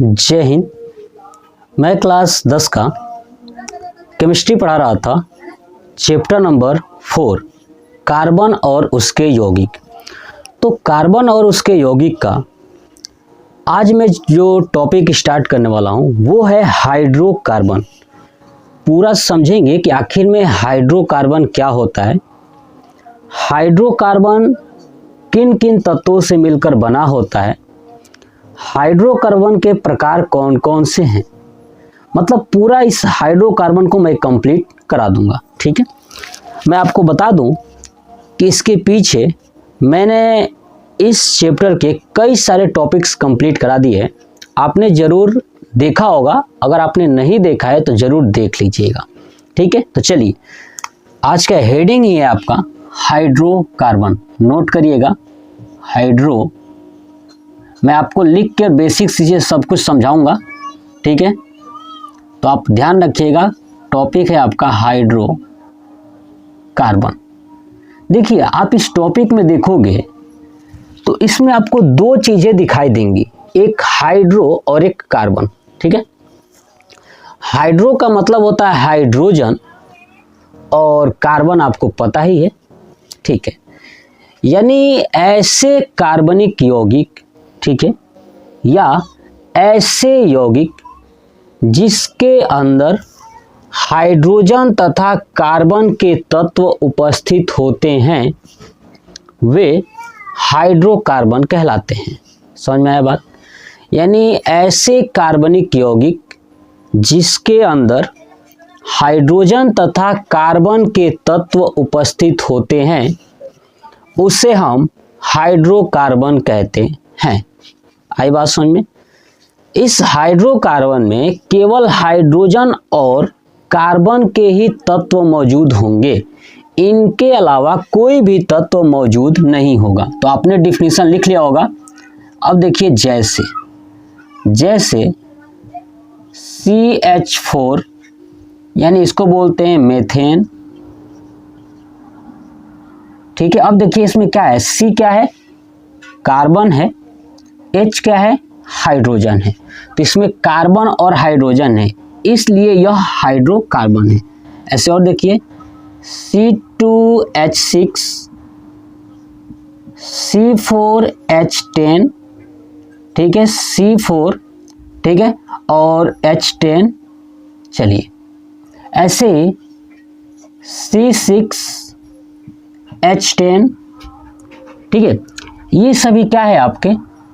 जय हिंद। मैं क्लास 10 का केमिस्ट्री पढ़ा रहा था, चैप्टर नंबर 4 कार्बन और उसके यौगिक। तो कार्बन और उसके यौगिक का आज मैं जो टॉपिक स्टार्ट करने वाला हूँ वो है हाइड्रोकार्बन। पूरा समझेंगे कि आखिर में हाइड्रोकार्बन क्या होता है, हाइड्रोकार्बन किन किन तत्वों से मिलकर बना होता है, हाइड्रोकार्बन के प्रकार कौन कौन से हैं, मतलब पूरा इस हाइड्रोकार्बन को मैं कंप्लीट करा दूंगा। ठीक है, मैं आपको बता दूं कि इसके पीछे मैंने इस चैप्टर के कई सारे टॉपिक्स कंप्लीट करा दिए। आपने ज़रूर देखा होगा, अगर आपने नहीं देखा है तो ज़रूर देख लीजिएगा। ठीक है, तो चलिए आज का हेडिंग ही है आपका हाइड्रोकार्बन। नोट करिएगा हाइड्रो, मैं आपको लिख कर बेसिक चीज़ें सब कुछ समझाऊंगा। ठीक है, तो आप ध्यान रखिएगा, टॉपिक है आपका हाइड्रोकार्बन। देखिए आप इस टॉपिक में देखोगे तो इसमें आपको दो चीज़ें दिखाई देंगी, एक हाइड्रो और एक कार्बन। ठीक है, हाइड्रो का मतलब होता है हाइड्रोजन और कार्बन आपको पता ही है। ठीक है, यानी ऐसे कार्बनिक यौगिक, ठीक है, या ऐसे यौगिक जिसके अंदर हाइड्रोजन तथा कार्बन के तत्व उपस्थित होते हैं वे हाइड्रोकार्बन कहलाते हैं। समझ में आया बात? यानी ऐसे कार्बनिक यौगिक जिसके अंदर हाइड्रोजन तथा कार्बन के तत्व उपस्थित होते हैं उसे हम हाइड्रोकार्बन कहते हैं। आई बात समझ में? इस हाइड्रोकार्बन में केवल हाइड्रोजन और कार्बन के ही तत्व मौजूद होंगे, इनके अलावा कोई भी तत्व मौजूद नहीं होगा। तो आपने डिफिनीशन लिख लिया होगा। अब देखिए जैसे CH4 यानी इसको बोलते हैं मेथेन। ठीक है, अब देखिए इसमें क्या है, C क्या है, कार्बन है, H क्या है, हाइड्रोजन है। तो इसमें कार्बन और हाइड्रोजन है, इसलिए यह हाइड्रोकार्बन है। ऐसे और देखिए C2H6, C4H10, ठीक है, C4, ठीक है, और H10। चलिए ऐसे C6H10, ठीक है, ये सभी क्या है आपके,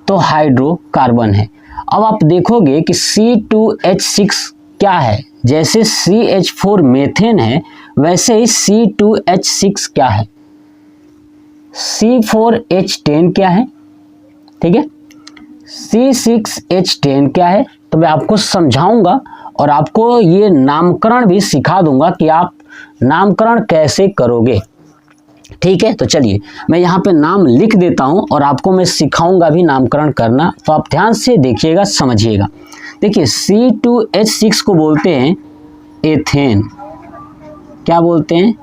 तो हाइड्रोकार्बन है। अब आप देखोगे कि C2H6 क्या है, जैसे CH4 मेथेन है वैसे ही C2H6 क्या है, C4H10 क्या है, ठीक है, C6H10 क्या है। तो मैं आपको समझाऊंगा और आपको ये नामकरण भी सिखा दूंगा कि आप नामकरण कैसे करोगे। ठीक है, तो चलिए मैं यहाँ पे नाम लिख देता हूँ और आपको मैं सिखाऊंगा भी नामकरण करना, तो आप ध्यान से देखिएगा, समझिएगा। देखिए C2H6 को बोलते हैं एथेन। क्या बोलते हैं,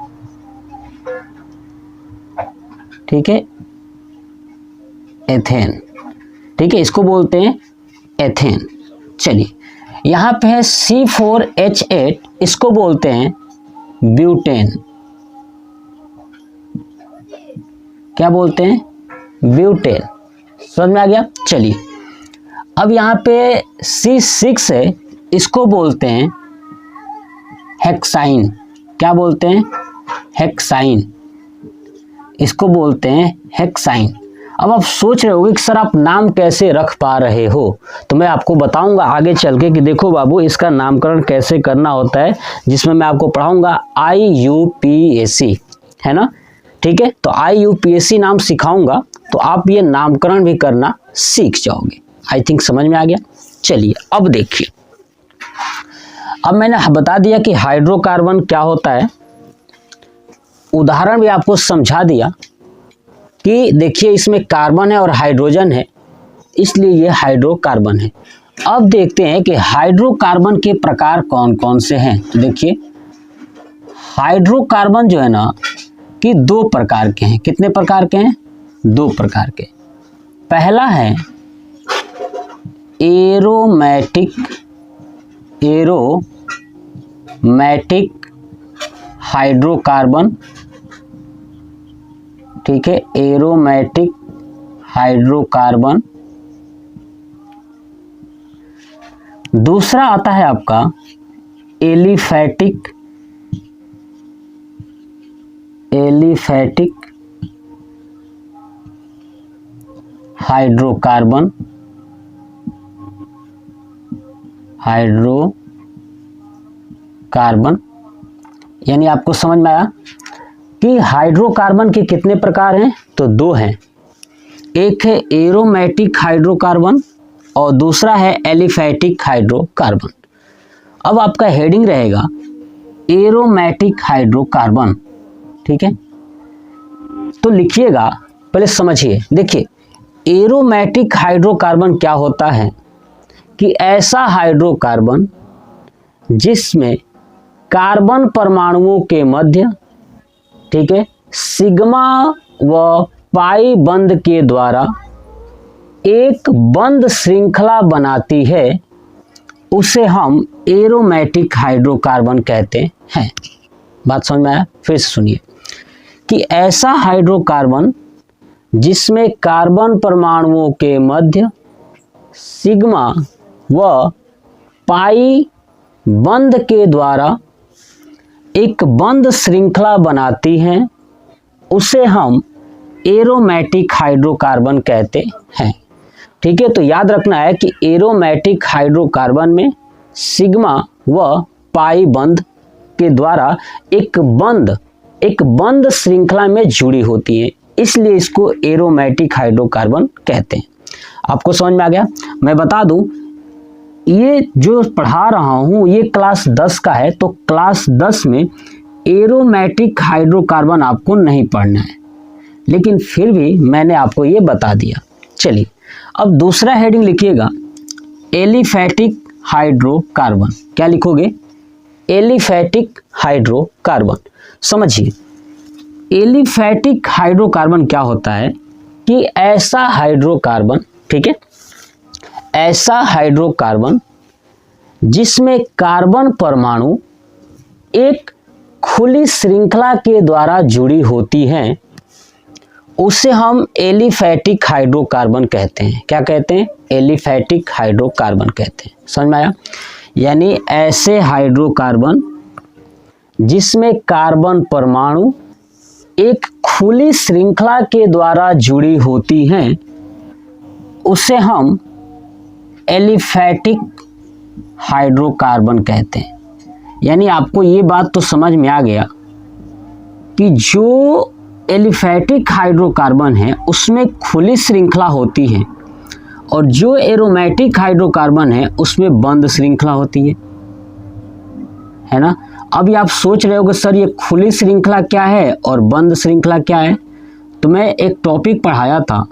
ठीक है, एथेन। ठीक है, इसको बोलते हैं एथेन। चलिए यहाँ पे है C4H8, इसको बोलते हैं ब्यूटेन। क्या बोलते हैं, ब्यूटेन। समझ में आ गया? चलिए अब यहाँ पे C6 है, इसको बोलते हैं हेक्साइन। क्या बोलते हैं, हेक्साइन, इसको बोलते हैं हेक्साइन। अब आप सोच रहे होगे कि सर आप नाम कैसे रख पा रहे हो, तो मैं आपको बताऊंगा आगे चल के कि देखो बाबू इसका नामकरण कैसे करना होता है, जिसमें मैं आपको पढ़ाऊंगा IUPAC, है ना। ठीक है, तो IUPAC नाम सिखाऊंगा तो आप ये नामकरण भी करना सीख जाओगे। आई थिंक समझ में आ गया। चलिए अब देखिए, अब मैंने बता दिया कि हाइड्रोकार्बन क्या होता है, उदाहरण भी आपको समझा दिया कि देखिए इसमें कार्बन है और हाइड्रोजन है, इसलिए ये हाइड्रोकार्बन है। अब देखते हैं कि हाइड्रोकार्बन के प्रकार कौन कौन से हैं। तो देखिए हाइड्रोकार्बन जो है ना कि दो प्रकार के हैं। कितने प्रकार के हैं, दो प्रकार के। पहला है एरोमेटिक हाइड्रोकार्बन, ठीक है, एरोमेटिक हाइड्रोकार्बन। दूसरा आता है आपका एलिफैटिक हाइड्रोकार्बन, यानी आपको समझ में आया कि हाइड्रोकार्बन के कितने प्रकार हैं? तो दो हैं, एक है एरोमेटिक हाइड्रोकार्बन और दूसरा है एलिफैटिक हाइड्रोकार्बन। अब आपका हेडिंग रहेगा एरोमेटिक हाइड्रोकार्बन, ठीक है। तो लिखिएगा, पहले समझिए। देखिए एरोमेटिक हाइड्रोकार्बन क्या होता है कि ऐसा हाइड्रोकार्बन जिसमें कार्बन परमाणुओं के मध्य, ठीक है, सिग्मा व पाई बंध के द्वारा एक बंद श्रृंखला बनाती है, उसे हम एरोमेटिक हाइड्रोकार्बन कहते हैं। बात समझ में आया? फिर से सुनिए कि ऐसा हाइड्रोकार्बन जिसमें कार्बन परमाणुओं के मध्य सिग्मा व पाई बंध के द्वारा एक बंद श्रृंखला बनाती है, उसे हम एरोमेटिक हाइड्रोकार्बन कहते हैं, ठीक है। तो याद रखना है कि एरोमेटिक हाइड्रोकार्बन में सिग्मा व पाई बंध के द्वारा एक बंद श्रृंखला में जुड़ी होती है, इसलिए इसको एरोमेटिक हाइड्रोकार्बन कहते हैं। आपको समझ में आ गया? मैं बता दूं, ये जो पढ़ा रहा हूं ये क्लास 10 का है, तो क्लास 10 में एरोमेटिक हाइड्रोकार्बन आपको नहीं पढ़ना है, लेकिन फिर भी मैंने आपको ये बता दिया। चलिए अब दूसरा हेडिंग लिखिएगा एलिफैटिक हाइड्रोकार्बन। क्या लिखोगे? Aliphatic hydrocarbon. समझिए एलिफैटिक हाइड्रोकार्बन क्या होता है कि ऐसा हाइड्रोकार्बन, ठीक है, ऐसा हाइड्रोकार्बन जिसमें कार्बन परमाणु एक खुली श्रृंखला के द्वारा जुड़ी होती हैं, उसे हम एलिफैटिक हाइड्रोकार्बन कहते हैं। क्या कहते हैं? एलिफैटिक हाइड्रोकार्बन कहते हैं। समझ में आया? यानी ऐसे हाइड्रोकार्बन जिसमें कार्बन परमाणु एक खुली श्रृंखला के द्वारा जुड़ी होती हैं, उसे हम एलिफैटिक हाइड्रोकार्बन कहते हैं। यानी आपको ये बात तो समझ में आ गया कि जो एलिफैटिक हाइड्रोकार्बन है उसमें खुली श्रृंखला होती है और जो एरोमेटिक हाइड्रोकार्बन है उसमें बंद श्रृंखला होती है ना। अब आप सोच रहे हो कि सर ये खुली श्रृंखला क्या है और बंद श्रृंखला क्या है? तो मैं एक टॉपिक पढ़ाया था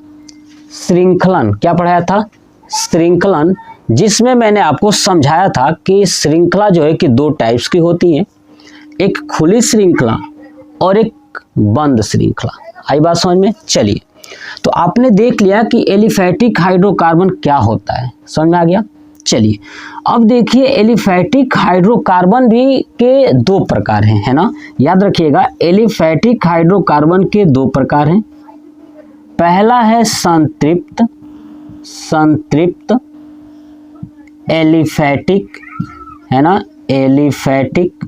श्रृंखलन। क्या पढ़ाया था? श्रृंखलन, जिसमें मैंने आपको समझाया था कि श्रृंखला जो है कि दो टाइप्स की होती है, एक खुली श्रृंखला और एक बंद श्रृंखला। आई बात समझ में? चलिए तो आपने देख लिया कि एलिफैटिक हाइड्रोकार्बन क्या होता है, समझ में आ गया। चलिए अब देखिए एलिफैटिक हाइड्रोकार्बन भी के दो प्रकार हैं, है ना। याद रखिएगा एलिफैटिक हाइड्रोकार्बन के दो प्रकार हैं। पहला है संतृप्त एलिफैटिक, है ना, एलिफैटिक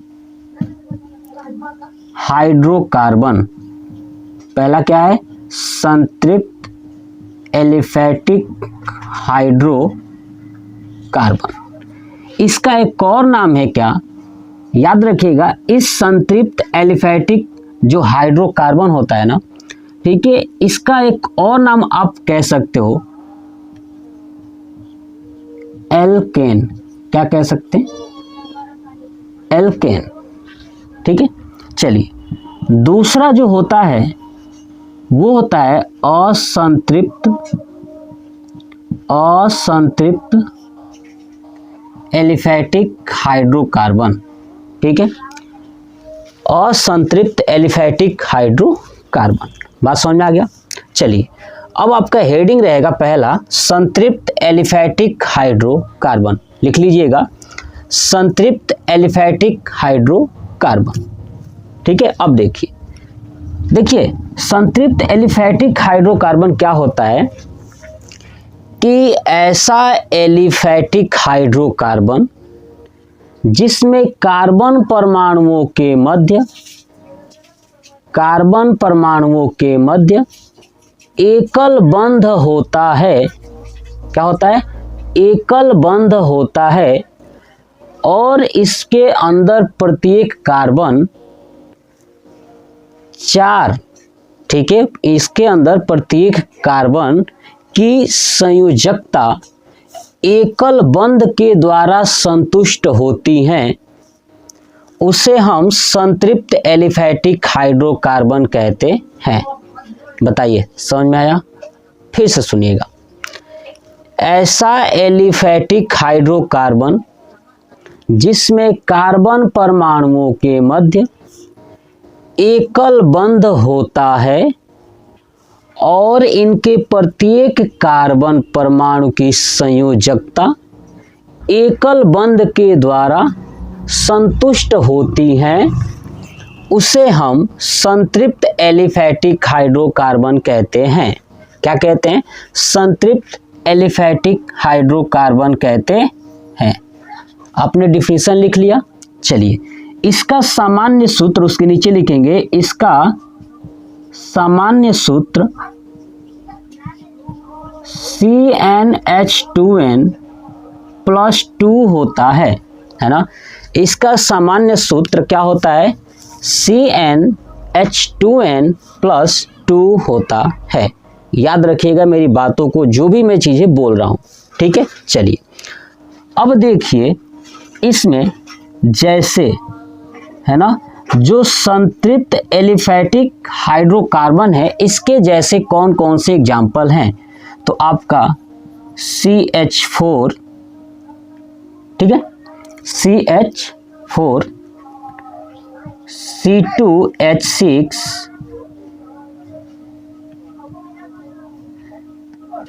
हाइड्रोकार्बन। पहला क्या है? संतृप्त एलिफैटिक हाइड्रोकार्बन। इसका एक और नाम है क्या? याद रखिएगा इस संतृप्त एलिफैटिक जो हाइड्रोकार्बन होता है ना, ठीक है, इसका एक और नाम आप कह सकते हो एल्केन। क्या कह सकते हैं? एल्केन, ठीक है। चलिए दूसरा जो होता है वो होता है असंतृप्त एलिफैटिक हाइड्रोकार्बन, ठीक है, असंतृप्त एलिफैटिक हाइड्रोकार्बन। बात समझ में आ गया। चलिए अब आपका हेडिंग रहेगा पहला संतृप्त एलिफैटिक हाइड्रोकार्बन, लिख लीजिएगा संतृप्त एलिफैटिक हाइड्रोकार्बन। ठीक है, अब देखिए संतृप्त एलिफैटिक हाइड्रोकार्बन क्या होता है कि ऐसा एलिफैटिक हाइड्रोकार्बन जिसमें कार्बन परमाणुओं के मध्य एकल बंध होता है। क्या होता है? एकल बंध होता है और इसके अंदर प्रत्येक कार्बन 4, ठीक है, इसके अंदर प्रत्येक कार्बन की संयोजकता एकल बंध के द्वारा संतुष्ट होती हैं, उसे हम संतृप्त एलिफैटिक हाइड्रोकार्बन कहते हैं। बताइए समझ में आया? फिर से सुनिएगा। ऐसा एलिफैटिक हाइड्रोकार्बन जिसमें कार्बन परमाणुओं के मध्य एकल बंध होता है और इनके प्रत्येक कार्बन परमाणु की संयोजकता एकल बंध के द्वारा संतुष्ट होती हैं, उसे हम संतृप्त एलिफैटिक हाइड्रोकार्बन कहते हैं। क्या कहते हैं? संतृप्त एलिफैटिक हाइड्रोकार्बन कहते हैं। आपने डिफिनेशन लिख लिया। चलिए इसका सामान्य सूत्र उसके नीचे लिखेंगे। इसका सामान्य सूत्र CnH2n+2 होता है ना। इसका सामान्य सूत्र क्या होता है? CnH2n+2 होता है। याद रखिएगा मेरी बातों को, जो भी मैं चीज़ें बोल रहा हूँ। ठीक है, चलिए अब देखिए इसमें जैसे है ना, जो संतृप्त एलिफैटिक हाइड्रोकार्बन है इसके जैसे कौन कौन से एग्जाम्पल हैं, तो आपका CH4, ठीक है, CH4, C2H6,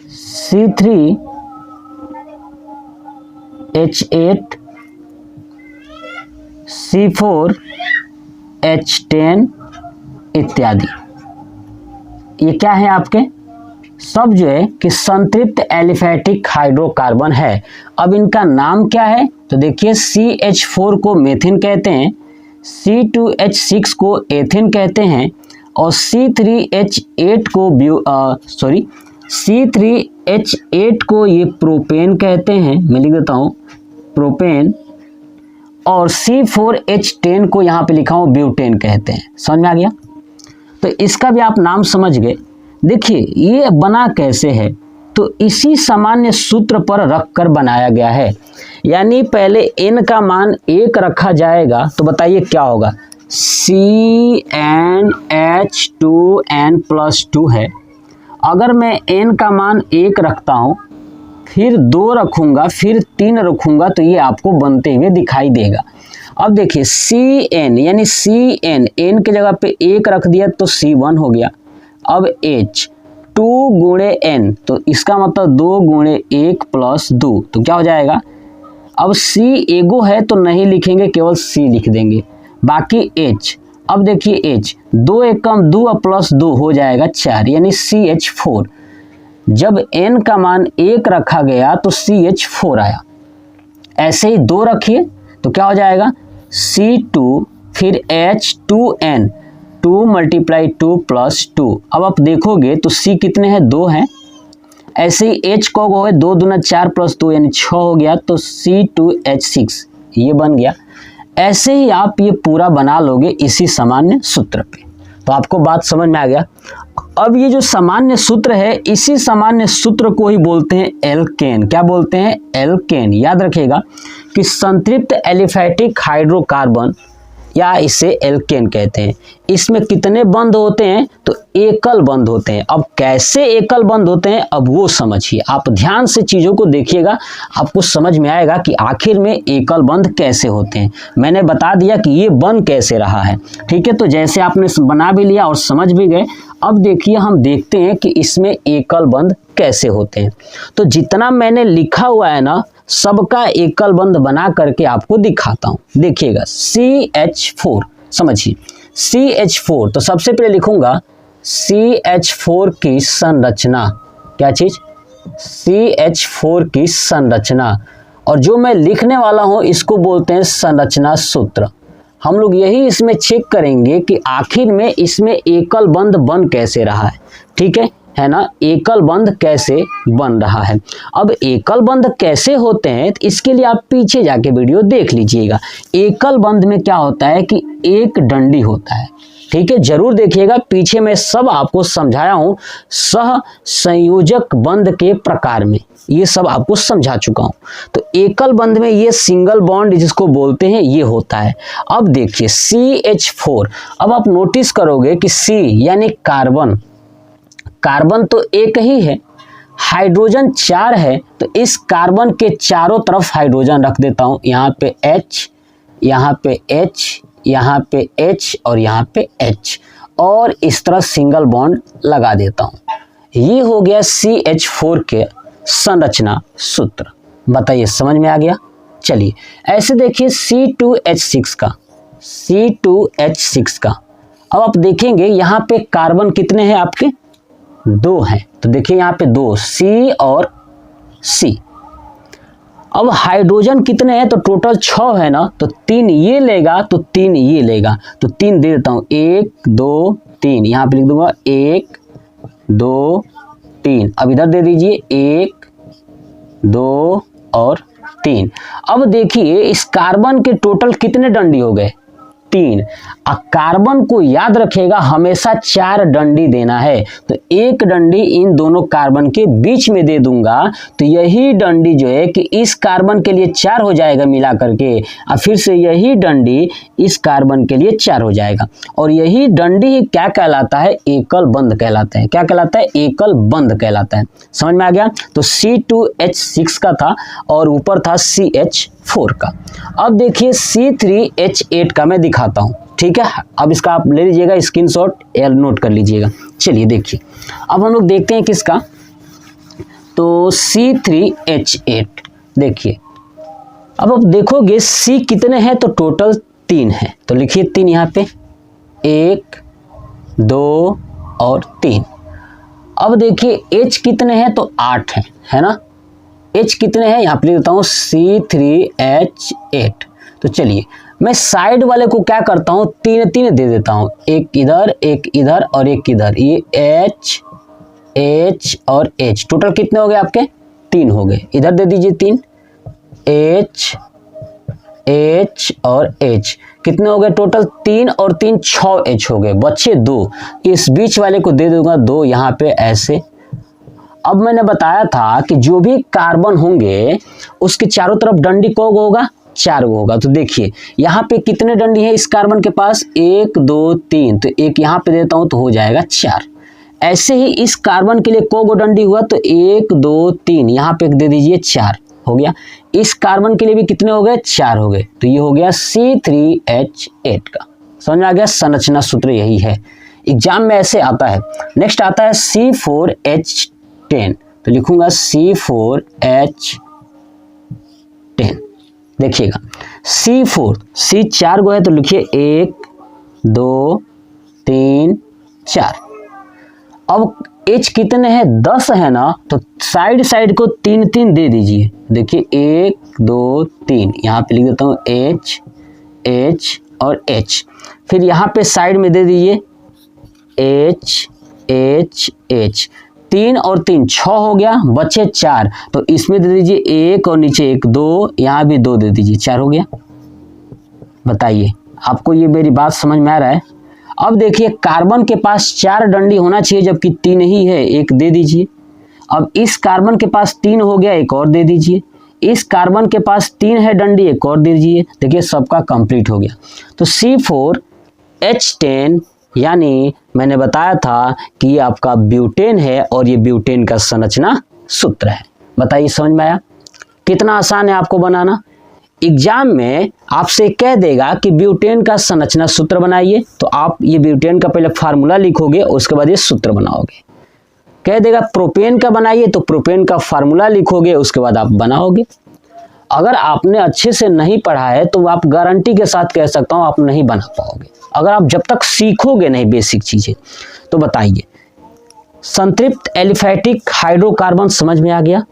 C3H8, C4H10 इत्यादि। ये क्या है आपके? सब जो है कि संतृप्त एलिफैटिक हाइड्रोकार्बन है। अब इनका नाम क्या है? तो देखिए CH4 को मेथिन कहते हैं, C2H6 को एथिन कहते हैं और C3H8 को ये प्रोपेन कहते हैं। मैं लिख देता हूँ प्रोपेन, और C4H10 को यहाँ पे लिखा हूँ ब्यूटेन कहते हैं। समझ में आ गया? तो इसका भी आप नाम समझ गए। देखिए ये बना कैसे है, तो इसी सामान्य सूत्र पर रखकर बनाया गया है। यानी पहले n का मान 1 रखा जाएगा, तो बताइए क्या होगा? CnH2n+2 है। अगर मैं n का मान 1 रखता हूँ, फिर 2 रखूँगा, फिर 3 रखूँगा, तो ये आपको बनते हुए दिखाई देगा। अब देखिए Cn यानी Cn, n की जगह पे 1 रख दिया तो C1 हो गया। अब H 2 गुणे n, तो इसका मतलब 2 गुणे 1 + 2, तो क्या हो जाएगा? अब C एगो है तो नहीं लिखेंगे, केवल C लिख देंगे, बाकी H। अब देखिए H 2 एकम 2 + 2 हो जाएगा 4, यानी CH4। जब n का मान 1 रखा गया तो CH4 आया। ऐसे ही 2 रखिए तो क्या हो जाएगा? C2, फिर H2n, 2 × 2 + 2। अब आप देखोगे तो C कितने हैं? 2 हैं। ऐसे ही H को हो गए 2 दूना 4 + 2 यानी 6 हो गया, तो C2H6 ये बन गया। ऐसे ही आप ये पूरा बना लोगे इसी सामान्य सूत्र पे। तो आपको बात समझ में आ गया। अब ये जो सामान्य सूत्र है, इसी सामान्य सूत्र को ही बोलते हैं एल्केन। क्या बोलते हैं? एल्केन। याद रखिएगा कि संतृप्त एलिफैटिक हाइड्रोकार्बन या इसे एल्केन कहते हैं। इसमें कितने बंध होते हैं? तो एकल बंध होते हैं। अब कैसे एकल बंध होते हैं अब वो समझिए, आप ध्यान से चीज़ों को देखिएगा, आपको समझ में आएगा कि आखिर में एकल बंध कैसे होते हैं। मैंने बता दिया कि ये बन कैसे रहा है, ठीक है। तो जैसे आपने बना भी लिया और समझ भी गए, अब देखिए हम देखते हैं कि इसमें एकल बंध कैसे होते हैं। तो जितना मैंने लिखा हुआ है ना, सबका एकल बंध बना करके आपको दिखाता हूं। देखिएगा CH4, समझिए CH4, तो सबसे पहले लिखूंगा CH4 की संरचना। क्या चीज? CH4 की संरचना। और जो मैं लिखने वाला हूं इसको बोलते हैं संरचना सूत्र। हम लोग यही इसमें चेक करेंगे कि आखिर में इसमें एकल बंध बन कैसे रहा है, ठीक है ना। एकल बंध कैसे बन रहा है। अब एकल बंध कैसे होते हैं इसके लिए आप पीछे जाके वीडियो देख लीजिएगा। एकल बंध में क्या होता है कि एक डंडी होता है, ठीक है, जरूर देखिएगा, पीछे मैं सब आपको समझाया हूं। सह संयोजक बंध के प्रकार में ये सब आपको समझा चुका हूं। तो एकल बंध में ये सिंगल बॉन्ड जिसको बोलते हैं ये होता है। अब देखिए CH4, अब आप नोटिस करोगे कि C यानी कार्बन, कार्बन तो एक ही है, हाइड्रोजन 4 है, तो इस कार्बन के चारों तरफ हाइड्रोजन रख देता हूं। यहाँ पे H, यहाँ पे H, यहाँ पे H और यहाँ पे H, और इस तरह सिंगल बॉन्ड लगा देता हूं। ये हो गया CH4 के संरचना सूत्र। बताइए समझ में आ गया? चलिए ऐसे देखिए C2H6 का, C2H6 का। अब आप देखेंगे यहाँ पे कार्बन कितने हैं आपके? 2 हैं। तो देखिए यहाँ पे 2, C और C। अब हाइड्रोजन कितने हैं? तो टोटल 6 है ना, तो 3 ये लेगा तो 3 ये लेगा, तो 3 दे देता हूं। 1 2 3, यहाँ पे लिख दूंगा 1 2 3। अब इधर दे दीजिए 1 2 और 3। अब देखिए इस कार्बन के टोटल कितने डंडी हो गए? 3। कार्बन को याद रखिएगा हमेशा 4 डंडी देना है, तो एक डंडी इन दोनों कार्बन के बीच में दे दूंगा, तो यही डंडी जो है कि इस कार्बन के लिए 4 हो जाएगा मिला करके, और फिर से यही डंडी इस कार्बन के लिए 4 हो जाएगा, और यही डंडी ही क्या कहलाता है? एकल बंध कहलाता है। क्या कहलाता है? एकल बंध कहलाता है। समझ में आ गया? तो C2H6 का था और ऊपर था CH4 का। अब देखिए C3H8 का मैं दिखाता हूं, ठीक है। अब इसका आप ले लीजिएगा स्क्रीनशॉट या नोट कर लीजिएगा। चलिए देखिए अब हम लोग देखते हैं किसका, तो C3H8। देखिए अब आप देखोगे C कितने हैं? तो टोटल 3 है, तो लिखिए 3 यहाँ पे, 1 2 और 3। अब देखिए H कितने हैं? तो 8 है ना। H कितने हैं? यहाँ पे लिख देता हूँ C3H8। तो चलिए मैं साइड वाले को क्या करता हूँ, 3 दे देता हूँ, एक इधर और एक इधर। ये H और H, टोटल कितने हो गए आपके? 3 हो गए। इधर दे दीजिए 3, H और H कितने हो गए? टोटल 3 और 3 6 H हो गए, बच्चे 2। इस बीच वाले को दे दूंगा 2 यहाँ पे ऐसे। अब मैंने बताया था कि जो भी कार्बन होंगे उसके चारों तरफ डंडी को होगा? 4 होगा। तो देखिए यहाँ पे कितने डंडी है इस कार्बन के पास? 1 2 3, तो एक यहाँ पे देता हूं तो हो जाएगा 4। ऐसे ही इस कार्बन के लिए को डंडी हुआ? तो 1 2 3, यहाँ पे दे दीजिए 4 हो गया। इस कार्बन के लिए भी कितने हो गए? 4 हो गए। तो ये हो गया C3H8 का। समझ में आ गया? संरचना सूत्र यही है, एग्जाम में ऐसे आता है। नेक्स्ट आता है C4H10, तो लिखूंगा C4H10। देखिएगा C4, C 4 गो है तो लिखिए 1 2 3 4। अब H कितने हैं? 10 है ना, तो साइड साइड को 3 दे दीजिए। देखिए 1 2 3, यहाँ पे लिख देता हूँ H और H। फिर यहाँ पे साइड में दे दीजिए H 3 और 3 6 हो गया, बचे 4, तो इसमें दे दीजिए 1 और नीचे 1 2, यहाँ भी 2 दे दीजिए, 4 हो गया। बताइए आपको ये मेरी बात समझ में आ रहा है? अब देखिए कार्बन के पास 4 डंडी होना चाहिए जबकि 3 ही है, 1 दे दीजिए। अब इस कार्बन के पास 3 हो गया, एक और दे दीजिए। इस कार्बन के पास 3 है डंडी, एक और दीजिए। देखिए सबका कंप्लीट हो गया। तो C4H10 यानी मैंने बताया था कि ये आपका ब्यूटेन है और ये ब्यूटेन का संरचना सूत्र है। बताइए समझ में आया? कितना आसान है आपको बनाना। एग्जाम में आपसे कह देगा कि ब्यूटेन का संरचना सूत्र बनाइए, तो आप ये ब्यूटेन का पहले फार्मूला लिखोगे, उसके बाद ये सूत्र बनाओगे। कह देगा प्रोपेन का बनाइए, तो प्रोपेन का फार्मूला लिखोगे, उसके बाद आप बनाओगे। अगर आपने अच्छे से नहीं पढ़ा है तो आप गारंटी के साथ कह सकता हूं आप नहीं बना पाओगे, अगर आप जब तक सीखोगे नहीं बेसिक चीजें। तो बताइए, संतृप्त एलिफैटिक हाइड्रोकार्बन समझ में आ गया,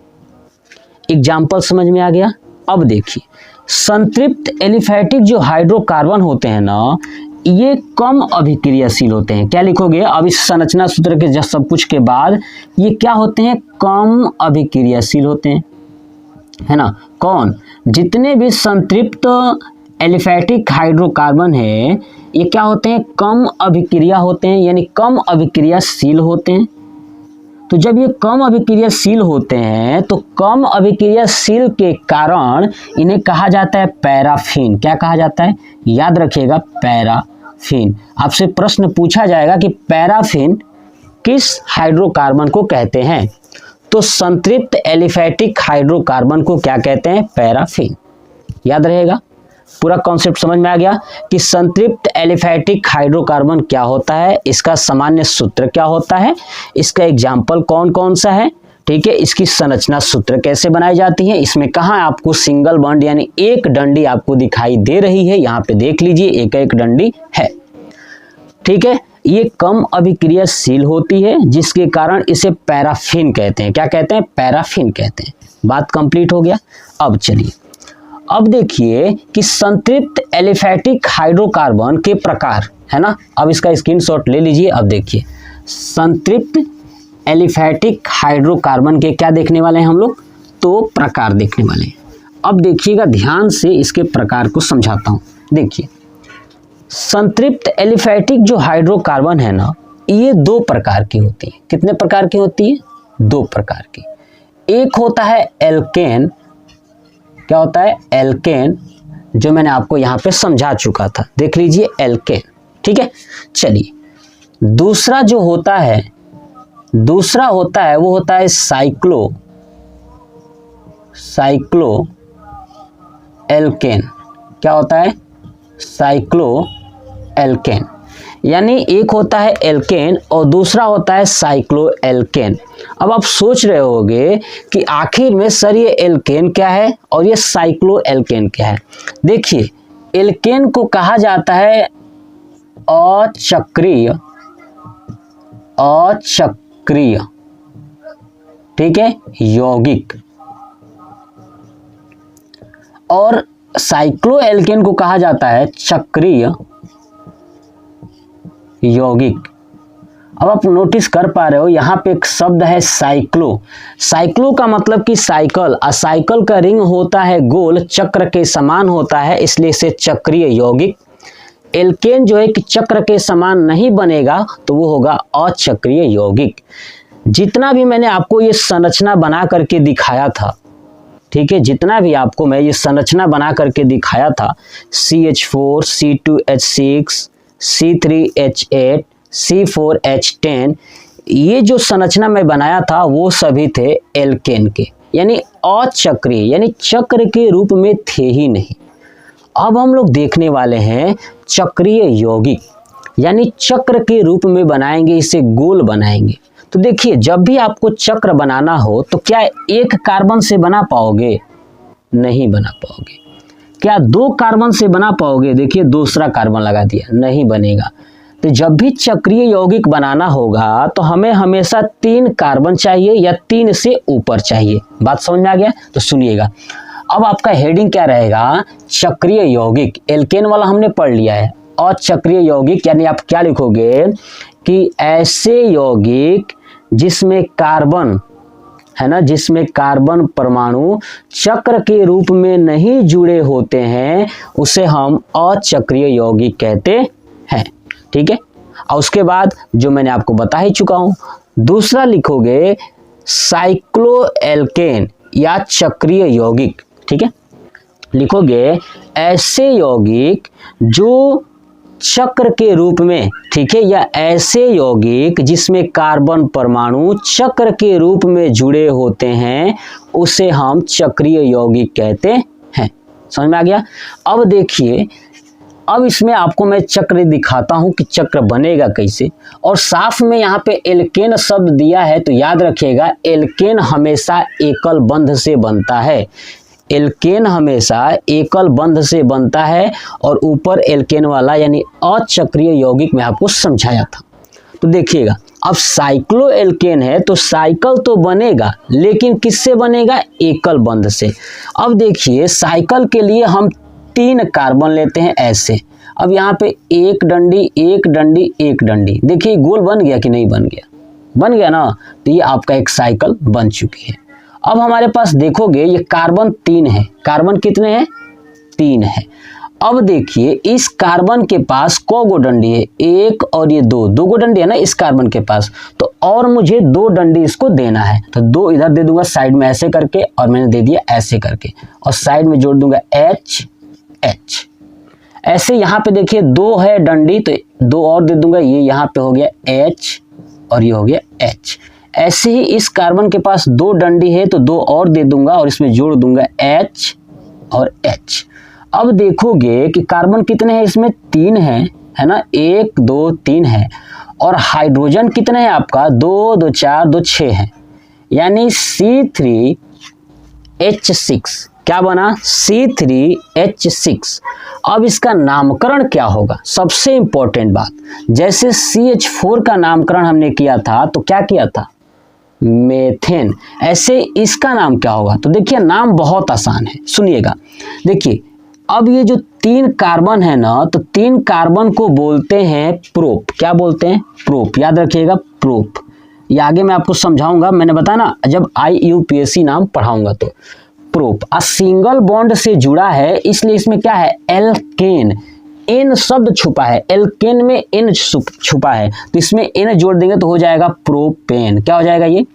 एग्जाम्पल समझ में आ गया। अब देखिए, संतृप्त एलिफैटिक जो हाइड्रोकार्बन होते हैं ना, ये कम अभिक्रियाशील होते हैं। क्या लिखोगे अब इस संरचना सूत्र के जब सब कुछ के बाद, ये क्या होते हैं? कम अभिक्रियाशील होते हैं, है ना। कौन? जितने भी संतृप्त एलिफैटिक हाइड्रोकार्बन है, ये क्या होते हैं? कम अभिक्रिया होते हैं, यानी कम अभिक्रियाशील होते हैं। तो जब ये कम अभिक्रियाशील होते हैं, तो कम अभिक्रियाशील के कारण इन्हें कहा जाता है पैराफिन। क्या कहा जाता है? याद रखिएगा, पैराफिन। आपसे प्रश्न पूछा जाएगा कि पैराफिन किस हाइड्रोकार्बन को कहते हैं, तो संतृप्त एलिफैटिक हाइड्रोकार्बन को क्या कहते हैं? पैराफिन। याद रहेगा, पूरा कॉन्सेप्ट समझ में आ गया कि संतृप्त एलिफैटिक हाइड्रोकार्बन क्या होता है, इसका सामान्य सूत्र क्या होता है, इसका एग्जाम्पल कौन कौन सा है, ठीक है, इसकी संरचना सूत्र कैसे बनाई जाती है, इसमें कहाँ आपको सिंगल बॉन्ड यानी एक डंडी आपको दिखाई दे रही है, यहाँ पे देख लीजिए एक एक डंडी है, ठीक है। ये कम अभिक्रियाशील होती है, जिसके कारण इसे पैराफिन कहते हैं। क्या कहते हैं? पैराफिन कहते हैं। बात कंप्लीट हो गया। अब चलिए, अब देखिए कि संतृप्त एलिफैटिक हाइड्रोकार्बन के प्रकार, है ना। अब इसका स्क्रीनशॉट ले लीजिए। अब देखिए, संतृप्त एलिफैटिक हाइड्रोकार्बन के क्या देखने वाले हैं हम लोग? तो प्रकार देखने वाले हैं। अब देखिएगा ध्यान से, इसके प्रकार को समझाता हूं। देखिए, संतृप्त एलिफैटिक जो हाइड्रोकार्बन है ना, ये 2 प्रकार की होती है। कितने प्रकार की होती है? 2 प्रकार की। एक होता है एल्केन। क्या होता है? एल्केन, जो मैंने आपको यहाँ पे समझा चुका था, देख लीजिए एल्केन, ठीक है। चलिए, दूसरा जो होता है, वो होता है साइक्लो एल्केन। क्या होता है? Cycloalkene. यानी एक होता है एल्केन और दूसरा होता है साइक्लो एल्केन। अब आप सोच रहे होंगे कि आखिर में सर ये एल्केन क्या है और ये साइक्लो एल्केन क्या है। देखिए, एल्केन को कहा जाता है अचक्रीय, ठीक है, यौगिक, और साइक्लो एल्केन को कहा जाता है चक्रीय यौगिक। अब आप नोटिस कर पा रहे हो, यहाँ पे एक शब्द है साइक्लो। साइक्लो का मतलब कि साइकिल, और साइकिल का रिंग होता है गोल, चक्र के समान होता है, इसलिए इसे चक्रीय यौगिक। एल्केन जो है कि चक्र के समान नहीं बनेगा, तो वो होगा अचक्रीय यौगिक। जितना भी मैंने आपको ये संरचना बना करके दिखाया था, ठीक है, जितना भी आपको मैं ये संरचना बना करके दिखाया था, CH4, C2H6, C3H8, C4H10, ये जो संरचना मैं बनाया था वो सभी थे एल्केन के, यानी अचक्रीय, यानी चक्र के रूप में थे ही नहीं। अब हम लोग देखने वाले हैं चक्रीय यौगिक, यानी चक्र के रूप में बनाएंगे, इसे गोल बनाएंगे। तो देखिए, जब भी आपको चक्र बनाना हो तो क्या एक कार्बन से बना पाओगे? नहीं बना पाओगे। क्या 2 कार्बन से बना पाओगे? देखिए, दूसरा कार्बन लगा दिया, नहीं बनेगा। तो जब भी चक्रीय यौगिक बनाना होगा तो हमें हमेशा 3 कार्बन चाहिए या 3 से ऊपर चाहिए। बात समझ में आ गया? तो सुनिएगा, अब आपका हेडिंग क्या रहेगा? चक्रीय यौगिक। एल्केन वाला हमने पढ़ लिया है, और चक्रीय यौगिक यानी आप क्या लिखोगे कि ऐसे यौगिक जिसमें कार्बन, है ना, जिसमें कार्बन परमाणु चक्र के रूप में नहीं जुड़े होते हैं, उसे हम अचक्रीय यौगिक कहते हैं, ठीक है। और उसके बाद जो मैंने आपको बता ही चुका हूं, दूसरा लिखोगे साइक्लो एल्केन, या चक्रीय यौगिक, ठीक है, लिखोगे ऐसे यौगिक जो चक्र के रूप में, ठीक है, या ऐसे यौगिक जिसमें कार्बन परमाणु चक्र के रूप में जुड़े होते हैं उसे हम चक्रीय यौगिक कहते हैं। समझ में आ गया। अब देखिए, अब इसमें आपको मैं चक्र दिखाता हूं कि चक्र बनेगा कैसे। और साफ में यहाँ पे एल्केन शब्द दिया है तो याद रखिएगा एल्केन हमेशा एकल बंध से बनता है। एल्केन हमेशा एकल बंध से बनता है और ऊपर एल्केन वाला यानी अचक्रीय यौगिक में आपको समझाया था। तो देखिएगा, अब साइक्लो एल्केन है तो साइकिल तो बनेगा लेकिन किससे बनेगा? एकल बंध से। अब देखिए, साइकिल के लिए हम 3 कार्बन लेते हैं ऐसे। अब यहाँ पे एक डंडी एक डंडी एक डंडी, देखिए गोल बन गया कि नहीं बन गया? बन गया ना। तो ये आपका एक साइकिल बन चुकी है। अब हमारे पास देखोगे ये कार्बन 3 है। कार्बन कितने हैं? 3 है। अब देखिए इस कार्बन के पास कौगो डंडी है? 1 और ये 2, 2 गो डंडी है ना इस कार्बन के पास। तो और मुझे 2 डंडी इसको देना है तो 2 इधर दे दूंगा साइड में ऐसे करके, और मैंने दे दिया ऐसे करके, और साइड में जोड़ दूंगा H H। ऐसे यहाँ पे देखिए 2 है डंडी तो 2 और दे दूंगा, ये यहाँ पे हो गया H और ये हो गया H। ऐसे ही इस कार्बन के पास 2 डंडी है तो 2 और दे दूंगा और इसमें जोड़ दूंगा H और H। अब देखोगे कि कार्बन कितने हैं इसमें? 3 है ना, 1 2 3 है। और हाइड्रोजन कितने हैं आपका? 2 2 4 2 6 है, यानी C3H6। क्या बना? C3H6। अब इसका नामकरण क्या होगा? सबसे इंपॉर्टेंट बात, जैसे CH4 का नामकरण हमने किया था तो क्या किया था? मेथेन। ऐसे इसका नाम क्या होगा? तो देखिए नाम बहुत आसान है, सुनिएगा। देखिए अब ये जो 3 कार्बन है ना, तो 3 कार्बन को बोलते हैं प्रोप। क्या बोलते हैं? प्रोप। याद रखिएगा प्रोप। ये आगे मैं आपको समझाऊंगा, मैंने बताया ना जब IUPAC नाम पढ़ाऊंगा तो। प्रोप सिंगल बॉन्ड से जुड़ा है इसलिए इसमें क्या है? एल्केन। एन शब्द छुपा है, एल्केन में एन छुपा है तो इसमें एन जोड़ देंगे तो हो जाएगा प्रोपेन। क्या हो जाएगा? ये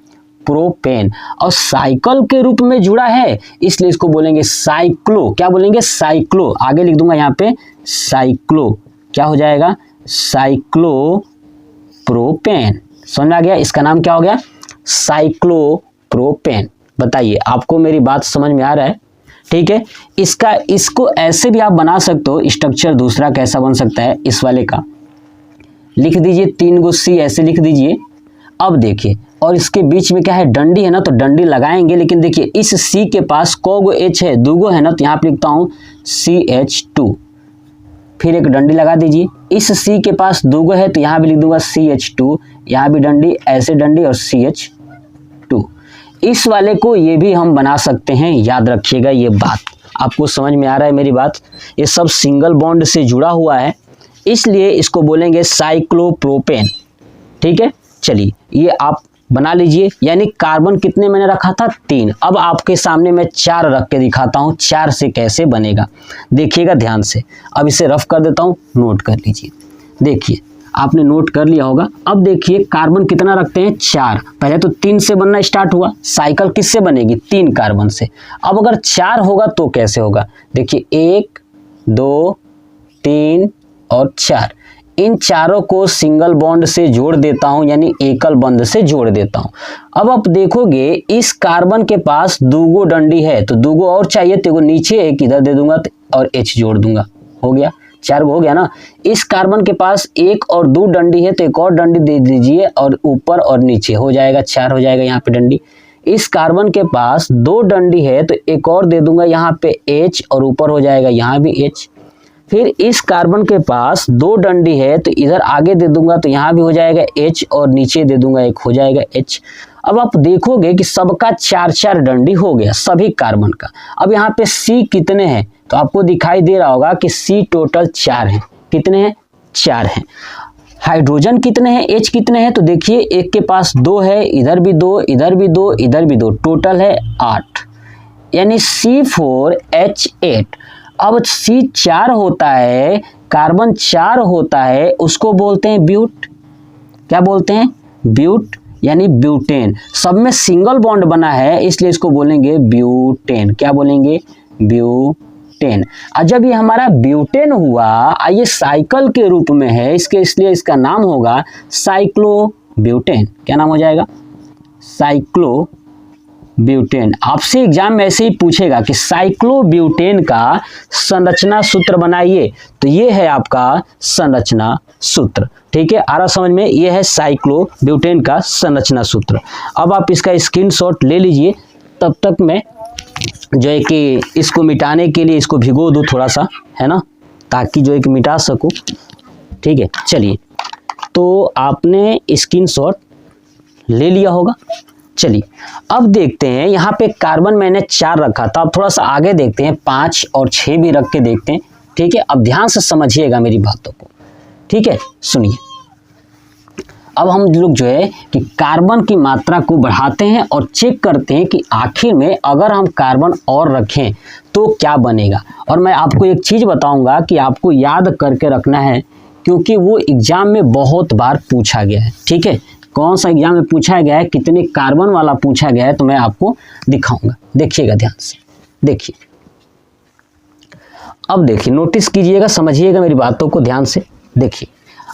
प्रोपेन। और साइकिल के रूप में जुड़ा है इसलिए इसको बोलेंगे साइक्लो। क्या बोलेंगे? साइक्लो। आगे लिख दूंगा यहाँ पे साइक्लो। क्या हो जाएगा? Cyclo propane. समझ में आ गया? इसका नाम क्या हो गया? Cyclo propane. बताइए आपको मेरी बात समझ में आ रहा है? ठीक है। इसको ऐसे भी आप बना सकते हो। स्ट्रक्चर दूसरा कैसा बन सकता है इस वाले का? लिख दीजिए 3 गो C ऐसे लिख दीजिए। अब देखिए, और इसके बीच में क्या है? डंडी है ना, तो डंडी लगाएंगे। लेकिन देखिए इस C के पास कौगो H है? 2 गो है ना, तो यहाँ पे लिखता हूँ CH2। फिर एक डंडी लगा दीजिए। इस C के पास 2 गो है तो यहाँ भी लिख दूंगा CH2। यहाँ भी डंडी, ऐसे डंडी और CH2। इस वाले को ये भी हम बना सकते हैं। याद रखिएगा ये बात। आपको समझ में आ रहा है मेरी बात? ये सब सिंगल बॉन्ड से जुड़ा हुआ है इसलिए इसको बोलेंगे साइक्लोप्रोपेन। ठीक है, चलिए ये आप बना लीजिए। यानी कार्बन कितने मैंने रखा था? 3। अब आपके सामने मैं 4 रख के दिखाता हूँ 4 से कैसे बनेगा। देखिएगा ध्यान से। अब इसे रफ कर देता हूँ, नोट कर लीजिए। देखिए आपने नोट कर लिया होगा। अब देखिए कार्बन कितना रखते हैं? 4। पहले तो 3 से बनना स्टार्ट हुआ। साइकिल किससे बनेगी? 3 कार्बन से। अब अगर 4 होगा तो कैसे होगा? देखिए 1 2 3 और 4। इन चारों को सिंगल बॉन्ड से जोड़ देता हूं, यानी एकल बंध से जोड़ देता हूं। अब आप देखोगे इस कार्बन के पास 2 गो डंडी है तो 2 गो और चाहिए तो नीचे एक इधर दे दूंगा और H जोड़ दूंगा। हो गया, 4 गो हो गया ना। इस कार्बन के पास 1 और 2 डंडी है तो एक और डंडी दे दीजिए और ऊपर और नीचे हो जाएगा, 4 हो जाएगा यहाँ पे डंडी। इस कार्बन के पास 2 डंडी है तो एक और दे दूंगा यहाँ पे H और ऊपर हो जाएगा यहाँ भी H। फिर इस कार्बन के पास 2 डंडी है तो इधर आगे दे दूंगा तो यहाँ भी हो जाएगा H और नीचे दे दूंगा एक हो जाएगा H। अब आप देखोगे कि सबका 4-4 डंडी हो गया सभी कार्बन का। अब यहाँ पे C कितने हैं तो आपको दिखाई दे रहा होगा कि C टोटल 4 हैं। कितने हैं? 4 हैं। हाइड्रोजन कितने हैं? H कितने हैं? तो देखिए एक के पास 2 है, इधर भी 2, इधर भी 2, इधर भी 2, टोटल है 8, यानी C4H8। अब C4 होता है, कार्बन 4 होता है, उसको बोलते हैं ब्यूट। क्या बोलते हैं? ब्यूट। यानी ब्यूटेन। सब में सिंगल बॉन्ड बना है इसलिए इसको बोलेंगे ब्यूटेन। क्या बोलेंगे? ब्यूटेन। और जब ये हमारा ब्यूटेन हुआ, ये साइकिल के रूप में है इसके, इसलिए इसका नाम होगा साइक्लोब्यूटेन। क्या नाम हो जाएगा? साइक्लोब्यूटेन। आपसे एग्जाम में ऐसे ही पूछेगा कि साइक्लोब्यूटेन का संरचना सूत्र बनाइए, तो ये है आपका संरचना सूत्र। ठीक है, आ रहा समझ में? ये है साइक्लोब्यूटेन का संरचना सूत्र। अब आप इसका स्क्रीनशॉट ले लीजिए, तब तक मैं जो है कि इसको मिटाने के लिए इसको भिगो दूँ थोड़ा सा, है ना, ताकि जो है कि मिटा सकूँ। ठीक है, चलिए, तो आपने स्क्रीनशॉट ले लिया होगा। चलिए अब देखते हैं, यहाँ पे कार्बन मैंने 4 रखा था, अब थोड़ा सा आगे देखते हैं, 5 और 6 भी रख के देखते हैं। ठीक है, अब ध्यान से समझिएगा मेरी बातों को। ठीक है, सुनिए। अब हम लोग जो है कि कार्बन की मात्रा को बढ़ाते हैं और चेक करते हैं कि आखिर में अगर हम कार्बन और रखें तो क्या बनेगा। और मैं आपको एक चीज़ बताऊंगा कि आपको याद करके रखना है, क्योंकि वो एग्जाम में बहुत बार पूछा गया है। ठीक है, कौन सा एग्जाम में पूछा गया है, कितने कार्बन वाला पूछा गया है, तो मैं आपको दिखाऊंगा। देखिएगा ध्यान से, देखिए। अब देखिए, नोटिस कीजिएगा, समझिएगा मेरी बातों को ध्यान से। देखिए,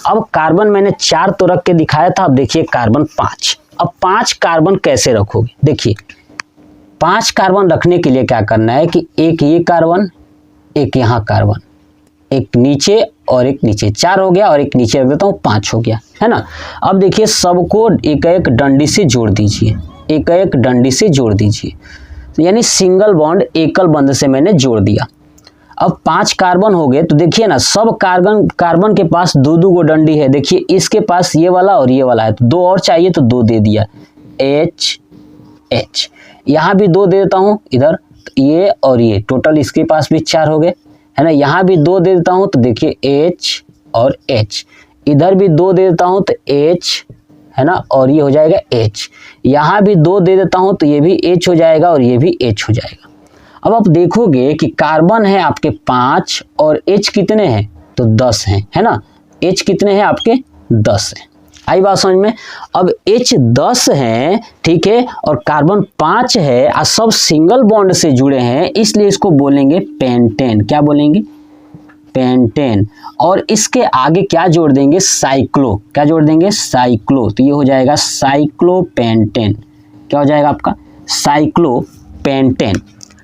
अब कार्बन मैंने 4 तो रख के दिखाया था, अब देखिए कार्बन 5। अब 5 कार्बन कैसे रखोगे? देखिए, 5 कार्बन रखने के लिए क्या करना है कि एक ये कार्बन, एक यहाँ कार्बन, एक नीचे और एक नीचे, 4 हो गया, और एक नीचे रख देता हूँ, 5 हो गया, है ना। अब देखिए, सबको एक एक डंडी से जोड़ दीजिए, एक एक डंडी से जोड़ दीजिए, यानी सिंगल बॉन्ड एकल बंध से मैंने जोड़ दिया। अब 5 कार्बन हो गए, तो देखिए ना, सब कार्बन के पास 2-2 गो डंडी है। देखिए, इसके पास ये वाला और ये वाला है, तो 2 और चाहिए तो 2 दे दिया, H। यहाँ भी 2 दे देता हूँ इधर, तो ये और ये टोटल इसके पास भी 4 हो गए, है ना। यहाँ भी 2 दे देता हूँ, तो देखिए H और H। इधर भी 2 दे देता हूँ तो H, है ना, और ये हो जाएगा H। यहाँ भी 2 दे देता हूँ तो ये भी H हो जाएगा और ये भी H हो जाएगा। अब आप देखोगे कि कार्बन है आपके 5 और H कितने हैं, तो 10 हैं, है ना। H कितने हैं आपके? 10 हैं। आई बात समझ में? अब H 10 है, ठीक है, और कार्बन 5 है, और सब सिंगल बॉन्ड से जुड़े हैं, इसलिए इसको बोलेंगे पेंटेन। क्या बोलेंगे? पेंटेन। और इसके आगे क्या जोड़ देंगे? साइक्लो। क्या जोड़ देंगे? साइक्लो। तो ये हो जाएगा साइक्लोपेंटेन। क्या हो जाएगा आपका? साइक्लोपेंटेन।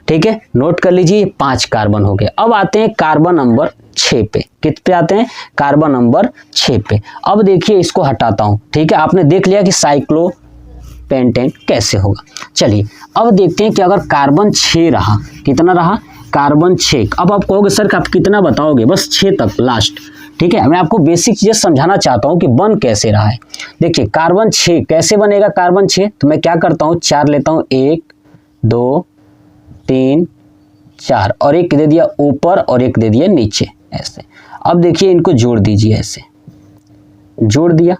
ठीक है, नोट कर लीजिए, 5 कार्बन हो गए। अब आते हैं कार्बन नंबर 6 पे। कित पे आते हैं? कार्बन नंबर 6 पे। अब देखिए, इसको हटाता हूं। ठीक है, आपने देख लिया कि साइक्लोपेंटेन कैसे होगा। चलिए अब देखते हैं कि अगर कार्बन 6 रहा, कितना रहा? कार्बन 6। अब आप कहोगे सर कि आप कितना बताओगे? बस 6 तक लास्ट। ठीक है, मैं आपको बेसिक चीजें समझाना चाहता हूं कि बन कैसे रहा है। देखिए, कार्बन 6 कैसे बनेगा? कार्बन 6, तो मैं क्या करता हूं, 4 लेता हूं, 1 2 3 4, और एक दे दिया ऊपर और एक दे दिया नीचे, ऐसे। अब देखिए, इनको जोड़ दीजिए, ऐसे जोड़ दिया।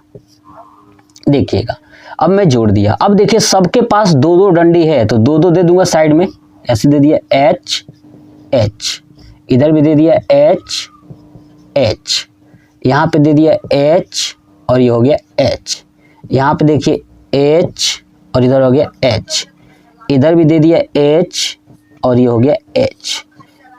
देखिएगा, अब मैं जोड़ दिया। अब देखिए, सबके पास 2-2 डंडी है, तो 2-2 दे दूंगा साइड में, ऐसे दे दिया H H, इधर भी दे दिया H H, यहाँ पे दे दिया H और ये हो गया H। यहाँ पे देखिए H और इधर हो गया H, इधर भी दे दिया H और ये हो गया H,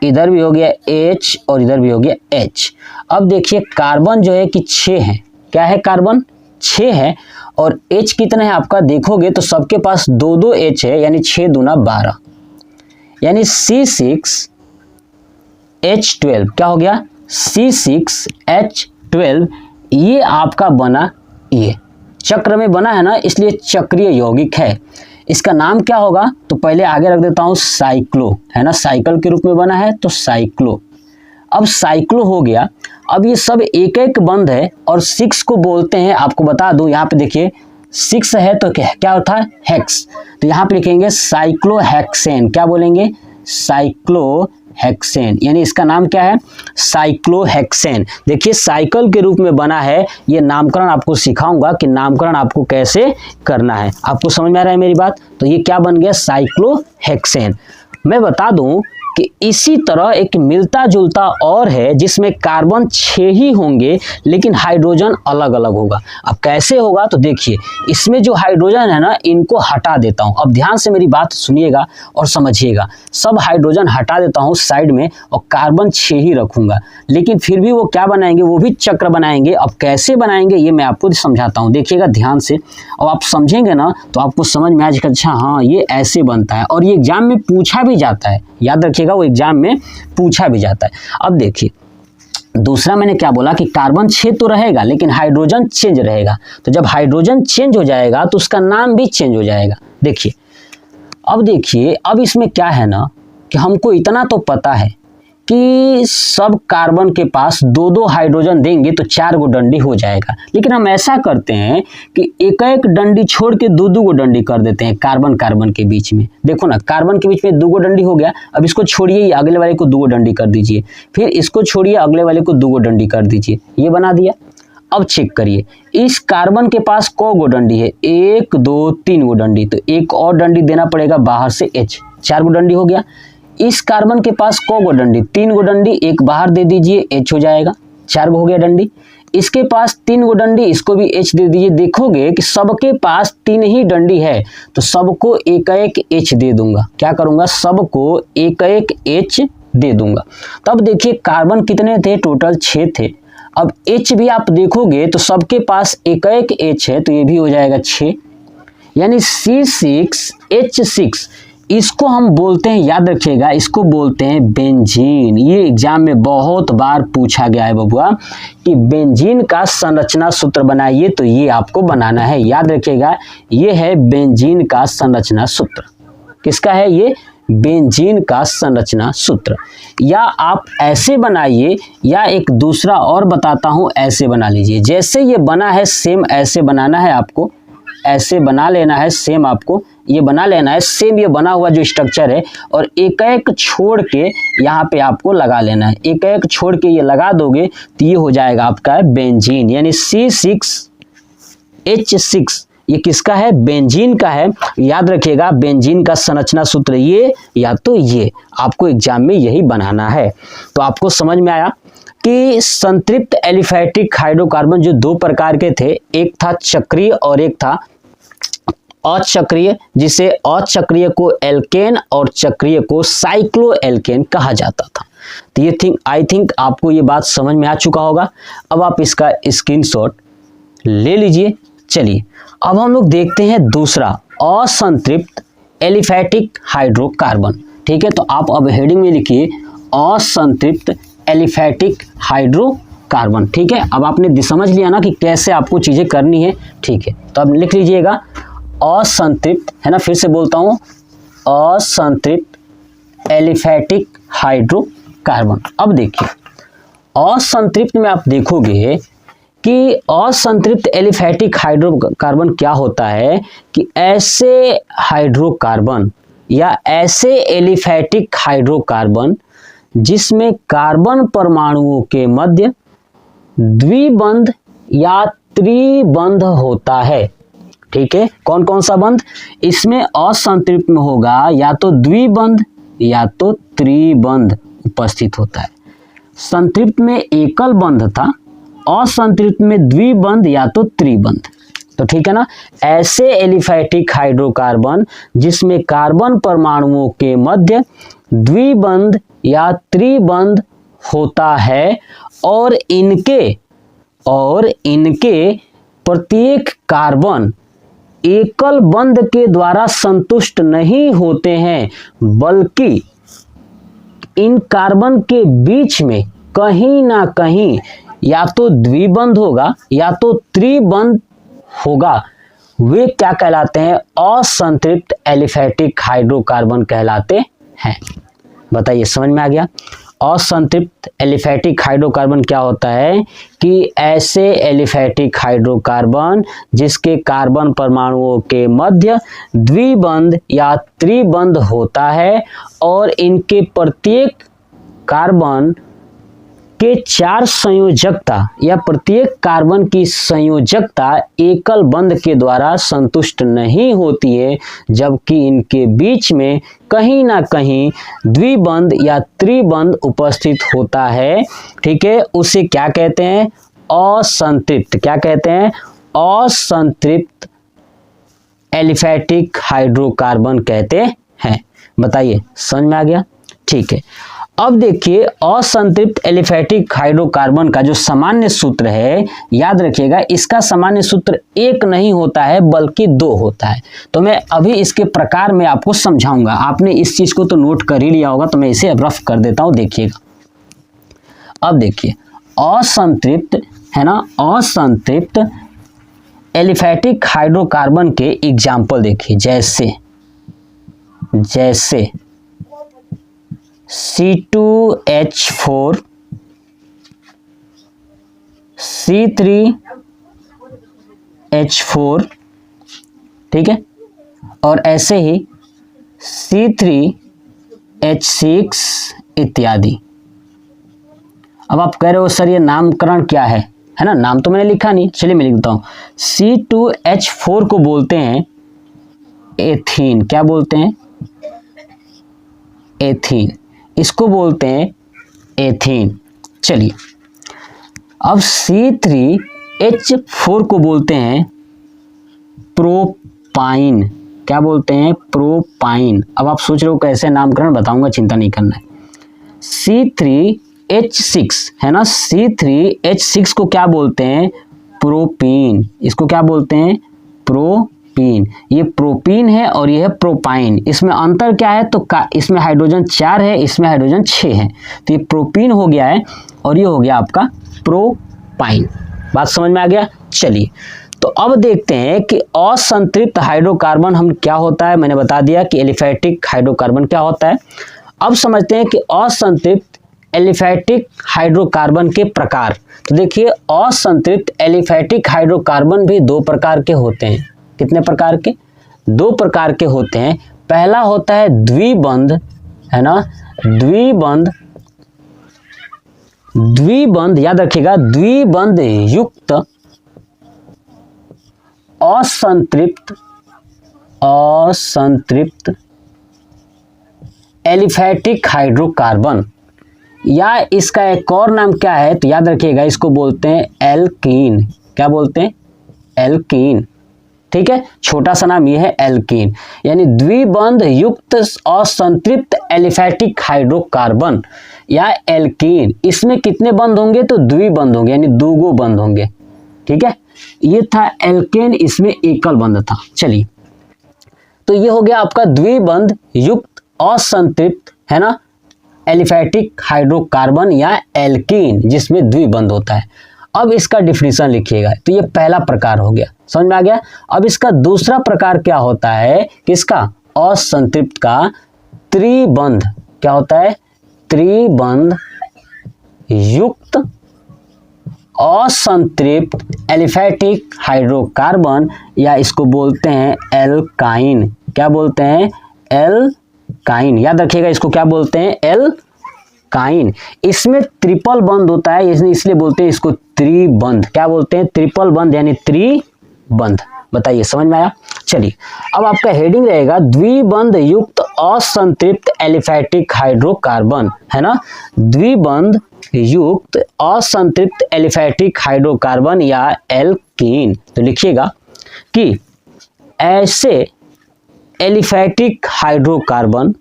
इधर भी हो गया H और इधर भी हो गया H। अब देखिए, कार्बन जो है कि 6 है। क्या है? कार्बन 6 है, और H कितना है आपका? देखोगे तो सबके पास 2-2 H है, यानी 6 दूना 12, यानी C6H12। क्या हो गया? C6H12। ये आपका बना, ये चक्र में बना है ना, इसलिए चक्रीय यौगिक है। इसका नाम क्या होगा? तो पहले आगे रख देता हूं साइक्लो, है ना, साइकिल के रूप में बना है तो साइक्लो। अब साइक्लो हो गया। अब ये सब एक एक बंध है, और 6 को बोलते हैं, आपको बता दूं, यहाँ पे देखिए 6 है तो क्या होता है? हेक्स। तो यहाँ पे लिखेंगे साइक्लोहेक्सेन। क्या बोलेंगे? साइक्लोहेक्सेन, यानी इसका नाम क्या है? साइक्लोहेक्सेन। देखिए, साइकिल के रूप में बना है। ये नामकरण आपको सिखाऊंगा कि नामकरण आपको कैसे करना है। आपको समझ में आ रहा है मेरी बात? तो ये क्या बन गया? साइक्लोहेक्सेन। मैं बता दूं कि इसी तरह एक मिलता जुलता और है जिसमें कार्बन 6 ही होंगे लेकिन हाइड्रोजन अलग अलग होगा। अब कैसे होगा तो देखिए, इसमें जो हाइड्रोजन है ना, इनको हटा देता हूं। अब ध्यान से मेरी बात सुनिएगा और समझिएगा। सब हाइड्रोजन हटा देता हूं साइड में और कार्बन 6 ही रखूंगा, लेकिन फिर भी वो क्या बनाएंगे, वो भी चक्र बनाएंगे। अब कैसे बनाएंगे ये मैं आपको समझाता हूं, देखिएगा ध्यान से। अब आप समझेंगे ना तो आपको समझ में आ जाएगा, अच्छा हाँ ये ऐसे बनता है। और ये एग्जाम में पूछा भी जाता है, याद रखिएगा, वो एग्जाम में पूछा भी जाता है। अब देखिए दूसरा मैंने क्या बोला कि कार्बन 6 तो रहेगा लेकिन हाइड्रोजन चेंज रहेगा। तो जब हाइड्रोजन चेंज हो जाएगा तो उसका नाम भी चेंज हो जाएगा। देखिए अब इसमें क्या है ना कि हमको इतना तो पता है कि सब कार्बन के पास 2-2 हाइड्रोजन देंगे तो 4 गो डंडी हो जाएगा। लेकिन हम ऐसा करते हैं कि एक डंडी छोड़ के 2-2 गो डंडी कर देते हैं कार्बन कार्बन के बीच में। देखो ना, कार्बन के बीच में 2 गो डंडी हो गया। अब इसको छोड़िए, अगले वाले को 2 गो डंडी कर दीजिए, फिर इसको छोड़िए, अगले वाले को 2 गो डंडी कर दीजिए। ये बना दिया। अब चेक करिए, इस कार्बन के पास कौ गो डंडी है, 1 2 3 गो डंडी, तो एक और डंडी देना पड़ेगा बाहर से H, 4 गो डंडी हो गया। इस कार्बन के पास कौ गो डंडी, 3 गो डंडी, एक बाहर दे दीजिए, H हो जाएगा, 4 गो हो गया डंडी। इसके पास 3 गो डंडी, इसको भी H दे दीजिए। देखोगे कि सबके पास 3 ही डंडी है तो सबको एक H दे दूंगा। क्या करूंगा, सबको एक H दे दूंगा। तब देखिए कार्बन कितने थे, टोटल 6 थे। अब H भी आप देखोगे तो सबके पास एक H है, तो ये भी हो जाएगा 6, यानी C6H6। इसको हम बोलते हैं, याद रखिएगा, इसको बोलते हैं बेंजीन। ये एग्जाम में बहुत बार पूछा गया है बबुआ कि बेंजीन का संरचना सूत्र बनाइए, तो ये आपको बनाना है। याद रखिएगा, ये है बेंजीन का संरचना सूत्र। किसका है ये, बेंजीन का संरचना सूत्र। या आप ऐसे बनाइए, या एक दूसरा और बताता हूं, ऐसे बना लीजिए। जैसे ये बना है सेम ऐसे बनाना है आपको, ऐसे बना लेना है सेम, आपको ये बना लेना है सेम, ये बना हुआ जो स्ट्रक्चर है, और एक छोड़ के यहाँ पे आपको लगा लेना है। एक छोड़ के ये लगा दोगे तो ये हो जाएगा आपका बेंजीन, यानी C6H6। ये किसका है, बेंजीन का है। याद रखिएगा, बेंजीन का संरचना सूत्र ये या तो ये, आपको एग्जाम में यही बनाना है। तो आपको समझ में आया कि संतृप्त एलिफैटिक हाइड्रोकार्बन जो 2 प्रकार के थे, एक था चक्रीय और एक था अचक्रीय, जिसे अचक्रीय को एल्केन और चक्रीय को साइक्लो एल्केन कहा जाता था। तो ये आई थिंक आपको ये बात समझ में आ चुका होगा। अब आप इसका स्क्रीनशॉट ले लीजिए। चलिए अब हम लोग देखते हैं दूसरा, असंतृप्त एलिफैटिक हाइड्रोकार्बन। ठीक है, तो आप अब हेडिंग में लिखिए असंतृप्त एलिफैटिक हाइड्रोकार्बन। ठीक है, अब आपने समझ लिया ना कि कैसे आपको चीजें करनी है। ठीक है, तो अब लिख लीजिएगा असंतृप्त, है ना, फिर से बोलता हूं, असंतृप्त एलिफैटिक हाइड्रोकार्बन। अब देखिए असंतृप्त में आप देखोगे कि असंतृप्त एलिफैटिक हाइड्रोकार्बन क्या होता है कि ऐसे हाइड्रोकार्बन या ऐसे एलिफैटिक हाइड्रोकार्बन जिसमें कार्बन परमाणुओं के मध्य द्विबंध या त्रिबंध होता है। ठीक है, कौन कौन सा बंध इसमें असंतृप्त में होगा, या तो द्विबंध या तो त्रिबंध उपस्थित होता है। संतृप्त में एकल बंध था, असंतृप्त में द्विबंध या तो त्रिबंध। तो ठीक है ना, ऐसे एलिफैटिक हाइड्रोकार्बन जिसमें कार्बन परमाणुओं के मध्य द्विबंध या त्रिबंध होता है, और इनके प्रत्येक कार्बन एकल बंध के द्वारा संतुष्ट नहीं होते हैं, बल्कि इन कार्बन के बीच में कहीं ना कहीं या तो द्विबंध होगा या तो त्रिबंध होगा। वे क्या कहलाते हैं, असंतृप्त एलिफैटिक हाइड्रोकार्बन कहलाते हैं। बताइए, समझ में आ गया। असंतृप्त एलिफैटिक हाइड्रोकार्बन क्या होता है कि ऐसे एलिफैटिक हाइड्रोकार्बन जिसके कार्बन परमाणुओं के मध्य द्विबंध या त्रिबंध होता है, और इनके प्रत्येक कार्बन के 4 संयोजकता या प्रत्येक कार्बन की संयोजकता एकल बंध के द्वारा संतुष्ट नहीं होती है, जबकि इनके बीच में कहीं ना कहीं द्विबंध या त्रिबंध उपस्थित होता है। ठीक है, उसे क्या कहते हैं? असंतृप्त। क्या कहते हैं? असंतृप्त एलिफैटिक हाइड्रोकार्बन कहते हैं। बताइए, समझ में आ गया? ठीक है, अब देखिए असंतृप्त एलिफैटिक हाइड्रोकार्बन का जो सामान्य सूत्र है, याद रखिएगा इसका सामान्य सूत्र एक नहीं होता है बल्कि 2 होता है। तो मैं अभी इसके प्रकार में आपको समझाऊंगा। आपने इस चीज को तो नोट कर ही लिया होगा, तो मैं इसे रफ कर देता हूं, देखिएगा। अब देखिए असंतृप्त है ना, असंतृप्त एलिफैटिक हाइड्रोकार्बन के एग्जाम्पल देखिए, जैसे C2H4, C3H4, ठीक है, और ऐसे ही C3H6 इत्यादि। अब आप कह रहे हो सर ये नामकरण क्या है ना? नाम तो मैंने लिखा नहीं, चलिए मैं लिख देता हूं। C2H4 को बोलते हैं एथीन। क्या बोलते हैं? एथीन। इसको बोलते हैं एथीन। चलिए, अब C3H4 को बोलते हैं प्रोपाइन। क्या बोलते हैं? प्रोपाइन। अब आप सोच रहे हो कैसे नामकरण, बताऊंगा, चिंता नहीं करना है। C3H6 है ना, C3H6 को क्या बोलते हैं? प्रोपीन। इसको क्या बोलते हैं? प्रोपीन। ये प्रोपीन है और ये है प्रोपाइन। इसमें अंतर क्या है? तो इसमें हाइड्रोजन 4 है, इसमें हाइड्रोजन 6 है, तो ये प्रोपीन हो गया है और ये हो गया आपका प्रोपाइन। बात समझ में आ गया? चलिए, तो अब देखते हैं कि असंतृप्त हाइड्रोकार्बन हम क्या होता है। मैंने बता दिया कि एलिफैटिक हाइड्रोकार्बन क्या होता है। अब समझते हैं कि असंतृप्त एलिफैटिक हाइड्रोकार्बन के प्रकार। तो देखिए असंतृप्त एलिफैटिक हाइड्रोकार्बन भी 2 प्रकार के होते हैं। कितने प्रकार के? 2 प्रकार के होते हैं। पहला होता है द्विबंध, है ना, द्विबंध याद रखिएगा, द्विबंध युक्त असंतृप्त एलिफैटिक हाइड्रोकार्बन, या इसका एक और नाम क्या है तो याद रखिएगा, इसको बोलते हैं एल्कीन। क्या बोलते हैं? एल्कीन। ठीक है, छोटा सा नाम ये है एल्कीन, यानी द्विबंध युक्त असंतृप्त एलिफैटिक हाइड्रोकार्बन या एल्कीन। इसमें कितने बंध होंगे? तो द्विबंध होंगे, यानी 2 बंध होंगे। ठीक है, ये था एल्केन, इसमें एकल बंध था। चलिए, तो ये हो गया आपका द्विबंध युक्त असंतृप्त, है ना, एलिफैटिक हाइड्रोकार्बन या एल्कीन, जिसमें द्विबंध होता है। अब इसका डिफिनीशन लिखिएगा। तो ये पहला प्रकार हो गया, समझ में आ गया। अब इसका दूसरा प्रकार क्या होता है? किसका? असंतृप्त का त्रिबंध। क्या होता है? त्रिबंध युक्त असंतृप्त एलिफैटिक हाइड्रोकार्बन, या इसको बोलते हैं एल्काइन। क्या बोलते हैं? एल्काइन। याद रखिएगा, इसको क्या बोलते हैं? एल्काइन। इसमें ट्रिपल बंध होता है, इसलिए बोलते हैं इसको त्रिबंध। क्या बोलते हैं? ट्रिपल बंध यानी त्रिबंध। बताइए, समझ में आया? चलिए, अब आपका हेडिंग रहेगा द्विबंध युक्त असंतृप्त एलिफैटिक हाइड्रोकार्बन, है ना, द्विबंध युक्त असंतृप्त एलिफैटिक हाइड्रोकार्बन या एल्कीन। तो लिखिएगा कि ऐसे एलिफैटिक हाइड्रोकार्बन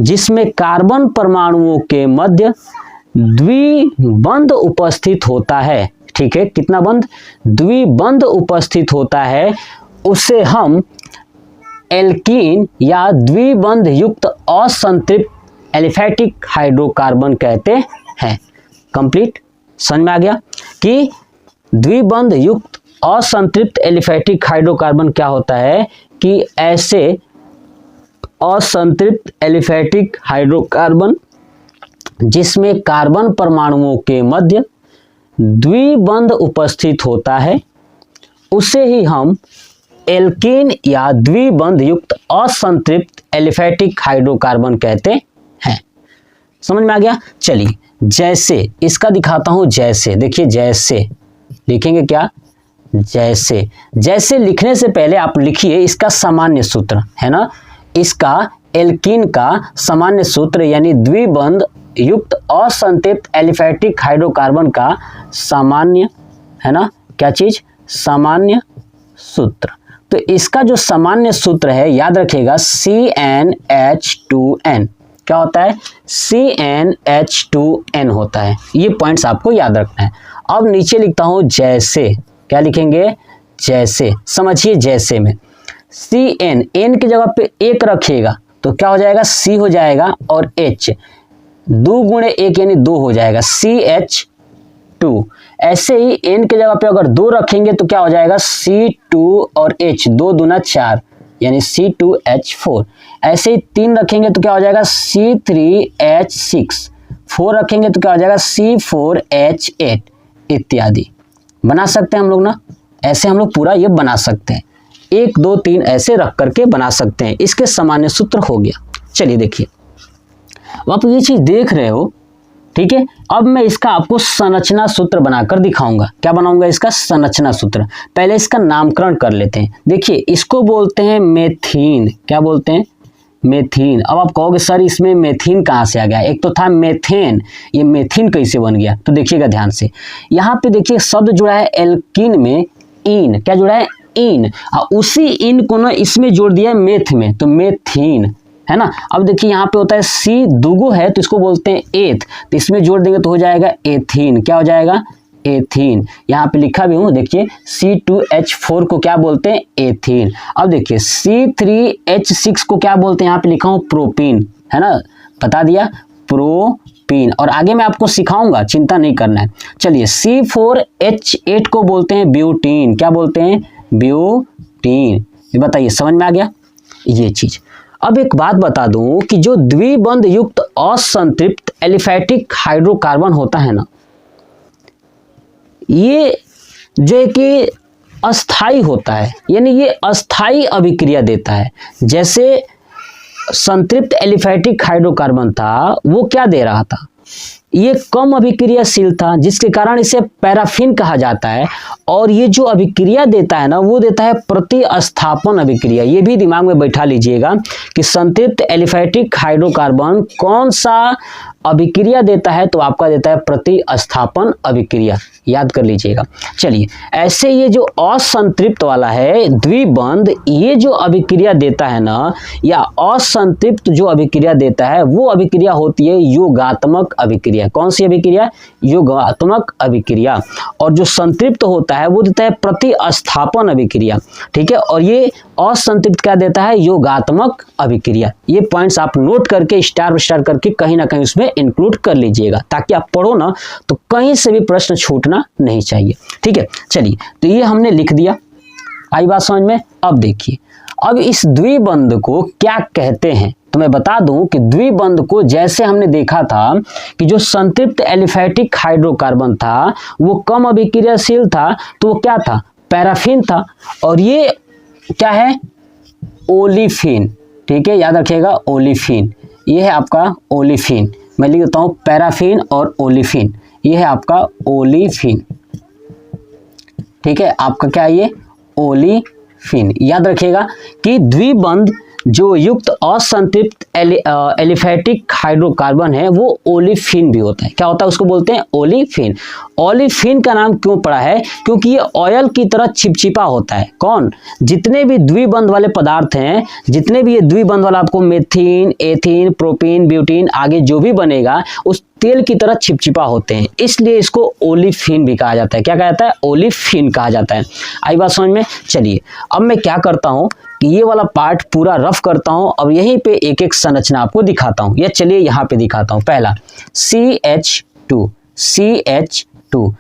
जिसमें कार्बन परमाणुओं के मध्य द्विबंध उपस्थित होता है। ठीक है, कितना बंध? द्विबंध उपस्थित होता है, उसे हम एल्कीन या द्विबंध युक्त असंतृप्त एलिफैटिक हाइड्रोकार्बन कहते हैं। कंप्लीट समझ में आ गया कि द्विबंध युक्त असंतृप्त एलिफैटिक हाइड्रोकार्बन क्या होता है, कि ऐसे असंतृप्त एलिफैटिक हाइड्रोकार्बन जिसमें कार्बन परमाणुओं के मध्य द्विबंध उपस्थित होता है, उसे ही हम एल्कीन या द्विबंध युक्त असंतृप्त एलिफैटिक हाइड्रोकार्बन कहते हैं। समझ में आ गया? चलिए, जैसे, इसका दिखाता हूं जैसे, देखिए जैसे लिखेंगे क्या, जैसे। जैसे लिखने से पहले आप लिखिए इसका सामान्य सूत्र, है ना, इसका एल्कीन का सामान्य सूत्र यानी द्विबंध युक्त असंतृप्त एलिफैटिक हाइड्रोकार्बन का सामान्य, है ना, क्या चीज, सामान्य सूत्र। तो इसका जो सामान्य सूत्र है याद रखिएगा CnH2n, क्या होता है, CnH2n होता है। ये पॉइंट्स आपको याद रखना है। अब नीचे लिखता हूं जैसे, क्या लिखेंगे, जैसे, समझिए जैसे में Cn, n की जगह पे एक रखिएगा तो क्या हो जाएगा, C हो जाएगा और H, 2 गुणे 1 यानी 2 हो जाएगा, CH2। ऐसे ही n की जगह पे अगर 2 रखेंगे तो क्या हो जाएगा, C2 और H, 2 दूना 4 यानी C2H4। ऐसे ही 3 रखेंगे तो क्या हो जाएगा, C3H6, 4 रखेंगे तो क्या हो जाएगा, C4H8 इत्यादि। बना सकते हैं हम लोग ना, ऐसे हम लोग पूरा ये बना सकते हैं, 1 2 3 ऐसे रख करके बना सकते हैं। इसके सामान्य सूत्र हो गया। चलिए देखिए, अब आप ये चीज देख रहे हो, ठीक है। अब मैं इसका आपको संरचना सूत्र बनाकर दिखाऊंगा। क्या बनाऊंगा, इसका संरचना सूत्र। पहले इसका नामकरण कर लेते हैं। देखिए इसको बोलते हैं मेथीन, क्या बोलते हैं, मेथीन। अब आप कहोगे सर इसमें मेथीन कहाँ से आ गया, एक तो था मेथेन, ये मेथीन कैसे बन गया। तो देखिएगा ध्यान से, यहाँ पे देखिए शब्द जुड़ा है एल्कीन में इन, क्या जुड़ा है, इन, और उसी इन को ना इसमें जोड़ दिया है मेथ में, तो मेथीन, है ना। अब देखिए यहाँ पे होता है C दुगो है तो इसको बोलते हैं एथ, तो इसमें जोड़ देंगे तो हो जाएगा एथीन, क्या हो जाएगा, एथीन। यहाँ पे लिखा भी हूँ, देखिए C2H4 को क्या बोलते हैं, एथीन। अब देखिए C3H6 को क्या बोलते हैं, यहाँ पे लिखा हूँ प्रोपीन, है ना, बता दिया, प्रोपीन। और आगे मैं आपको सिखाऊंगा, चिंता नहीं करना है। चलिए C4H8 को बोलते हैं ब्यूटीन, क्या बोलते हैं, ब्यूटीन। ये बताइए समझ में आ गया ये चीज। अब एक बात बता दूं कि जो द्विबंध युक्त असंतृप्त एलिफैटिक हाइड्रोकार्बन होता है ना, ये जो कि अस्थाई होता है, यानी ये अस्थाई अभिक्रिया देता है। जैसे संतृप्त एलिफैटिक हाइड्रोकार्बन था, वो क्या दे रहा था, ये कम अभिक्रियाशील था, जिसके कारण इसे पैराफिन कहा जाता है। और ये जो अभिक्रिया देता है ना, वो देता है प्रतिस्थापन अभिक्रिया। ये भी दिमाग में बैठा लीजिएगा कि संतृप्त एलिफैटिक हाइड्रोकार्बन कौन सा अभिक्रिया देता है, तो आपका देता है प्रतिस्थापन अभिक्रिया, याद कर लीजिएगा। चलिए ऐसे ये जो असंतृप्त वाला है द्विबंध, ये जो अभिक्रिया देता है ना, या असंतृप्त जो अभिक्रिया देता है, वो अभिक्रिया होती है योगात्मक अभिक्रिया। कौन सी अभिक्रिया, योगात्मक अभिक्रिया। और जो संतृप्त होता है वो देता है प्रतिस्थापन अभिक्रिया, ठीक है। और ये असंतृप्त क्या देता है, योगात्मक अभिक्रिया। ये पॉइंट्स आप नोट करके स्टार स्टार करके कहीं ना कहीं उसमें इंक्लूड कर लीजिएगा, ताकि आप पढ़ो ना तो कहीं से भी प्रश्न छूटना नहीं चाहिए, ठीक है। चलिए तो ये हमने लिख दिया, आई बात समझ में। अब देखिए, अब इस द्विबंध को क्या कहते हैं, तो मैं बता दूं कि द्विबंध को जैसे हमने देखा था कि जो संतृप्त एलिफैटिक हाइड्रोकार्बन था वो कम अभिक्रियाशील था, तो वो क्या था, पैराफिन था। और ये क्या है, ओलिफिन, ठीक है, याद रखिएगा ओलिफिन। ये है आपका ओलिफिन, मैं लिख देता हूं पैराफिन और ओलिफिन। ये है आपका ओलिफिन, ठीक है, आपका क्या है ये, ओलिफिन। याद रखिएगा कि द्विबंध जो युक्त असंतृप्त एलिफैटिक हाइड्रोकार्बन है वो ओलिफिन भी होता है। क्या होता है, उसको बोलते हैं ओलिफिन। ओलिफिन का नाम क्यों पड़ा है, क्योंकि ये ऑयल की तरह चिपचिपा होता है। कौन, जितने भी द्विबंध वाले पदार्थ हैं, जितने भी ये द्विबंध वाला आपको मेथीन, एथीन, प्रोपीन, ब्यूटीन आगे जो भी बनेगा, उस तेल की तरह चिपचिपा होते हैं, इसलिए इसको ओलिफिन भी कहा जाता है। क्या कहा जाता है, ओलिफिन कहा जाता है। आई बात समझ में। चलिए अब मैं क्या करता हूं कि ये वाला पार्ट पूरा रफ करता हूं, अब यहीं पे एक एक संरचना आपको दिखाता हूं। या चलिए यहां पे दिखाता हूं। पहला CH2,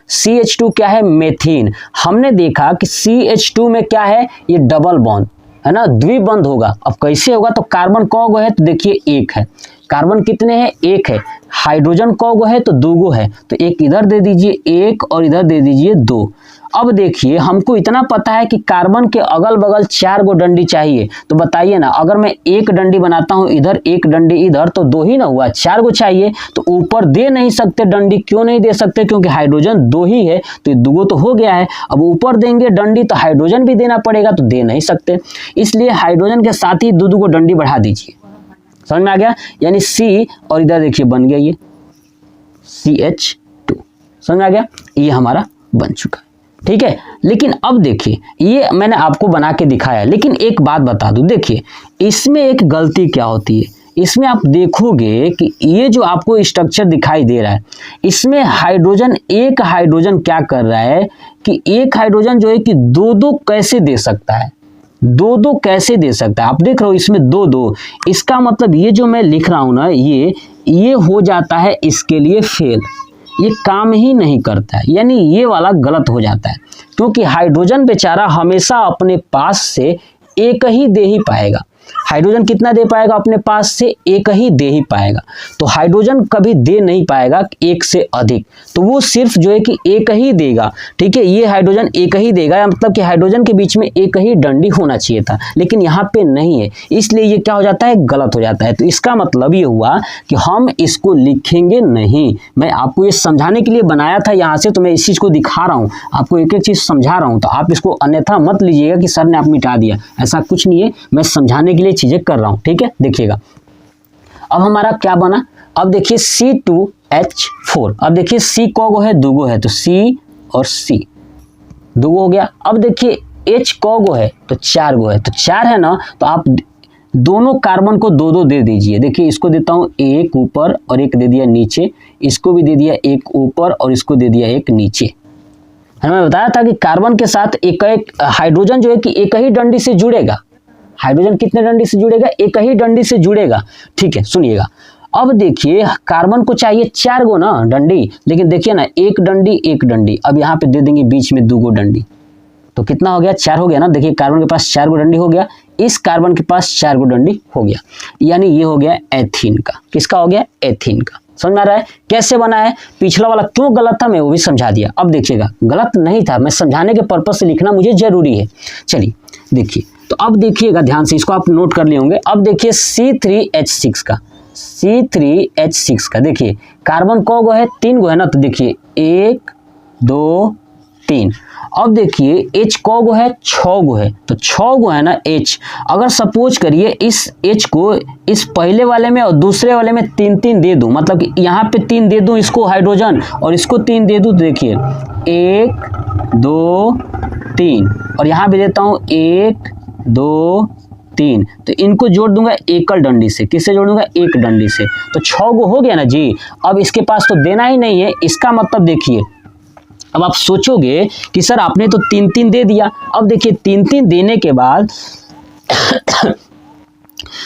CH2 क्या है, मेथीन। हमने देखा कि CH2 में क्या है, ये डबल बॉन्ड है ना, द्विबंध होगा। अब कैसे होगा, तो कार्बन कौ गो है, तो देखिए एक है, कार्बन कितने हैं, एक है। हाइड्रोजन कौगो है तो दूगो है, तो एक इधर दे दीजिए एक और इधर दे दीजिए दो। अब देखिए हमको इतना पता है कि कार्बन के अगल बगल 4 गो डंडी चाहिए, तो बताइए ना, अगर मैं एक डंडी बनाता हूं इधर एक डंडी इधर तो 2 ही ना हुआ, 4 गो चाहिए। तो ऊपर दे नहीं सकते डंडी, क्यों नहीं दे सकते, क्योंकि हाइड्रोजन 2 ही है, तो 2 गो तो हो गया है। अब ऊपर देंगे डंडी तो हाइड्रोजन भी देना पड़ेगा, तो दे नहीं सकते, इसलिए हाइड्रोजन के साथ ही 2 गो डंडी बढ़ा दीजिए। समझ में आ गया, यानी C और इधर देखिए बन गया ये CH2। समझ में आ गया, ये हमारा बन चुका है, ठीक है। लेकिन अब देखिए ये मैंने आपको बना के दिखाया, लेकिन एक बात बता दूं, देखिए इसमें एक गलती क्या होती है, इसमें आप देखोगे कि ये जो आपको स्ट्रक्चर दिखाई दे रहा है, इसमें हाइड्रोजन, एक हाइड्रोजन क्या कर रहा है कि एक हाइड्रोजन जो है कि 2-2 कैसे दे सकता है, 2-2 कैसे दे सकता है। आप देख रहे हो इसमें 2-2, इसका मतलब ये जो मैं लिख रहा हूं ना, ये हो जाता है इसके लिए फेल, ये काम ही नहीं करता है, यानी ये वाला गलत हो जाता है, क्योंकि हाइड्रोजन बेचारा हमेशा अपने पास से एक ही दे ही पाएगा। हाइड्रोजन कितना दे पाएगा अपने पास से, एक ही दे ही पाएगा। तो हाइड्रोजन कभी दे नहीं पाएगा एक से अधिक, तो वो सिर्फ जो है कि एक ही देगा, ठीक है। ये हाइड्रोजन एक ही देगा, मतलब कि हाइड्रोजन के बीच में एक ही डंडी होना चाहिए था, लेकिन यहाँ पे नहीं है, इसलिए ये क्या हो जाता है, गलत हो जाता है। तो इसका मतलब ये हुआ कि हम इसको लिखेंगे नहीं। मैं आपको ये समझाने के लिए बनाया था यहाँ से, तो मैं इस चीज़ को दिखा रहा हूँ, आपको एक एक चीज़ समझा रहा हूँ, तो आप इसको अन्यथा मत लीजिएगा कि सर ने आप मिटा दिया, ऐसा कुछ नहीं है, मैं समझाने के लिए चीजें कर रहा हूं, ठीक है। देखिएगा अब हमारा क्या बना, अब देखिए C2H4, अब देखिए C कौगो है, 2 गो है, तो C और C 2 गो हो गया। अब देखिए H कौगो है तो 4 गो है, तो 4 है ना, तो आप दोनों कार्बन को 2-2 दे दीजिए। देखिए इसको देता हूं एक ऊपर और एक दे दिया नीचे, इसको भी दे दिया एक ऊपर और इसको दे दिया एक नीचे। हमें बताया था कि कार्बन के साथ एक हाइड्रोजन जो है कि एक ही डंडी से जुड़ेगा। हाइड्रोजन कितने डंडी से जुड़ेगा, एक ही डंडी से जुड़ेगा, ठीक है। सुनिएगा, अब देखिए कार्बन को चाहिए 4 गो ना डंडी, लेकिन देखिए ना एक डंडी, अब यहाँ पे दे देंगे बीच में 2 गो डंडी, तो कितना हो गया, 4 हो गया ना। देखिए कार्बन के पास 4 गो डंडी हो गया, इस कार्बन के पास 4 गो डंडी हो गया, यानी ये हो गया एथीन का। किसका हो गया, एथीन का। समझ में आ रहा है कैसे बना है, पिछला वाला क्यों गलत था मैं वो भी समझा दिया। अब देखिएगा गलत नहीं था, मैं समझाने के पर्पज से लिखना मुझे जरूरी है। चलिए देखिए, तो अब देखिएगा ध्यान से, इसको आप नोट कर लिए होंगे। अब देखिए C3H6 का, C3H6 का देखिए कार्बन कौ गो है, 3 गो है ना, तो देखिए 1 2 3। अब देखिए H कौ गो है, 6 गो है, तो 6 गो है ना H। अगर सपोज करिए इस H को इस पहले वाले में और दूसरे वाले में 3-3 दे दूं, मतलब कि यहाँ पे 3 दे दूं इसको हाइड्रोजन और इसको 3 दे दूं, तो देखिए 1 2 3 और यहाँ भी देता हूँ 1 2 3, तो इनको जोड़ दूंगा एकल डंडी से। किससे जोड़ूंगा, एक डंडी से, तो 6 गो हो गया ना जी। अब इसके पास तो देना ही नहीं है, इसका मतलब देखिए, अब आप सोचोगे कि सर आपने तो 3-3 दे दिया। अब देखिए 3-3 देने के बाद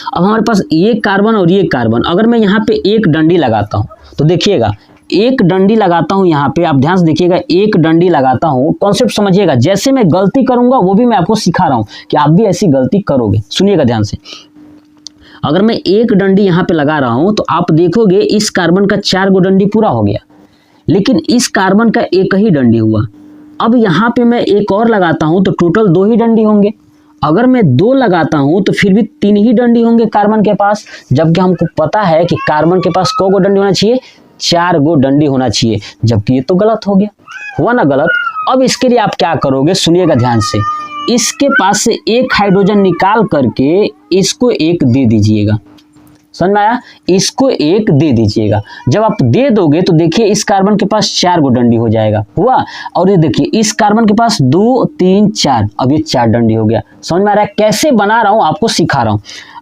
अब हमारे पास ये कार्बन और ये कार्बन, अगर मैं यहाँ पे एक डंडी लगाता हूँ तो देखिएगा एक डंडी लगाता हूं यहाँ पे, आप ध्यान से देखिएगा एक डंडी लगाता हूं, कॉन्सेप्ट समझिएगा। जैसे मैं गलती करूंगा वो भी मैं आपको सिखा रहा हूं कि आप भी ऐसी गलती करोगे। सुनिएगा ध्यान से, अगर मैं एक डंडी यहाँ पे लगा रहा हूं तो आप देखोगे इस कार्बन का 4 गो डंडी पूरा हो गया, लेकिन इस कार्बन का एक ही डंडी हुआ। अब यहाँ पे मैं एक और लगाता हूं तो टोटल 2 ही डंडी होंगे। अगर मैं 2 लगाता हूं तो फिर भी 3 ही डंडी होंगे कार्बन के पास, जबकि हमको पता है कि कार्बन के पास को डंडी होना चाहिए, 4 गो डंडी होना चाहिए, जबकि ये तो गलत हो गया, हुआ ना गलत। अब इसके लिए आप क्या करोगे, सुनिएगा ध्यान से, इसके पास से एक हाइड्रोजन निकाल करके इसको एक दे दीजिएगा। समझ में आया, इसको एक दे दीजिएगा। जब आप दे दोगे तो देखिए इस कार्बन के पास 4 गो डंडी हो जाएगा, हुआ। और ये देखिए इस कार्बन के पास 2 3 4, अब ये 4 डंडी हो गया। समझ में आ रहा है, कैसे बना रहा हूं आपको सिखा रहा हूं।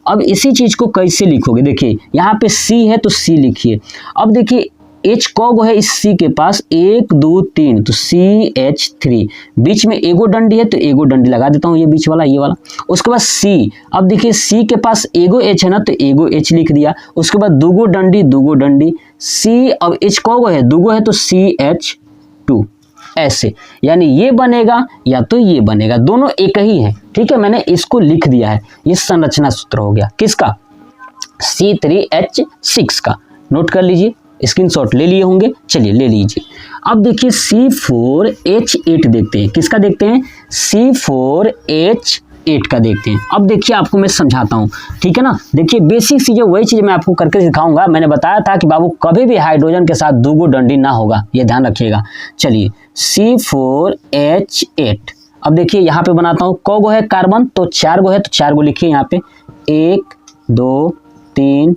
अब इसी चीज को कैसे लिखोगे, देखिए यहाँ पे C है तो C लिखिए। अब देखिए H कौगो है इस C के पास, 1 2 3, तो CH3, बीच में एगो डंडी है तो एगो डंडी लगा देता हूँ, ये बीच वाला, ये वाला। उसके बाद C, अब देखिए C के पास एगो H है ना, तो एगो H लिख दिया। उसके बाद 2 गो डंडी C, अब H कौगो है, 2 गो है तो CH2, ऐसे। यानी ये बनेगा या तो ये बनेगा, दोनों एक ही है, ठीक है। मैंने इसको लिख दिया है, ये संरचना सूत्र हो गया किसका, C3H6 का। नोट कर लीजिए, स्क्रीनशॉट ले लिए होंगे, चलिए ले लीजिए। अब देखिए C4H8 देखते हैं, किसका देखते हैं, C4H8 का देखते हैं। अब देखिए आपको मैं समझाता हूँ, ठीक है ना। देखिए बेसिक चीज़ें वही चीज़ मैं आपको करके दिखाऊंगा। मैंने बताया था कि बाबू कभी भी हाइड्रोजन के साथ दूगो डंडी ना होगा, ये ध्यान रखिएगा। चलिए C4H8, अब देखिए यहाँ पे बनाता हूँ, क गो है कार्बन, तो 4 गो है, तो 4 गो लिखिए यहाँ पे, 1 2 3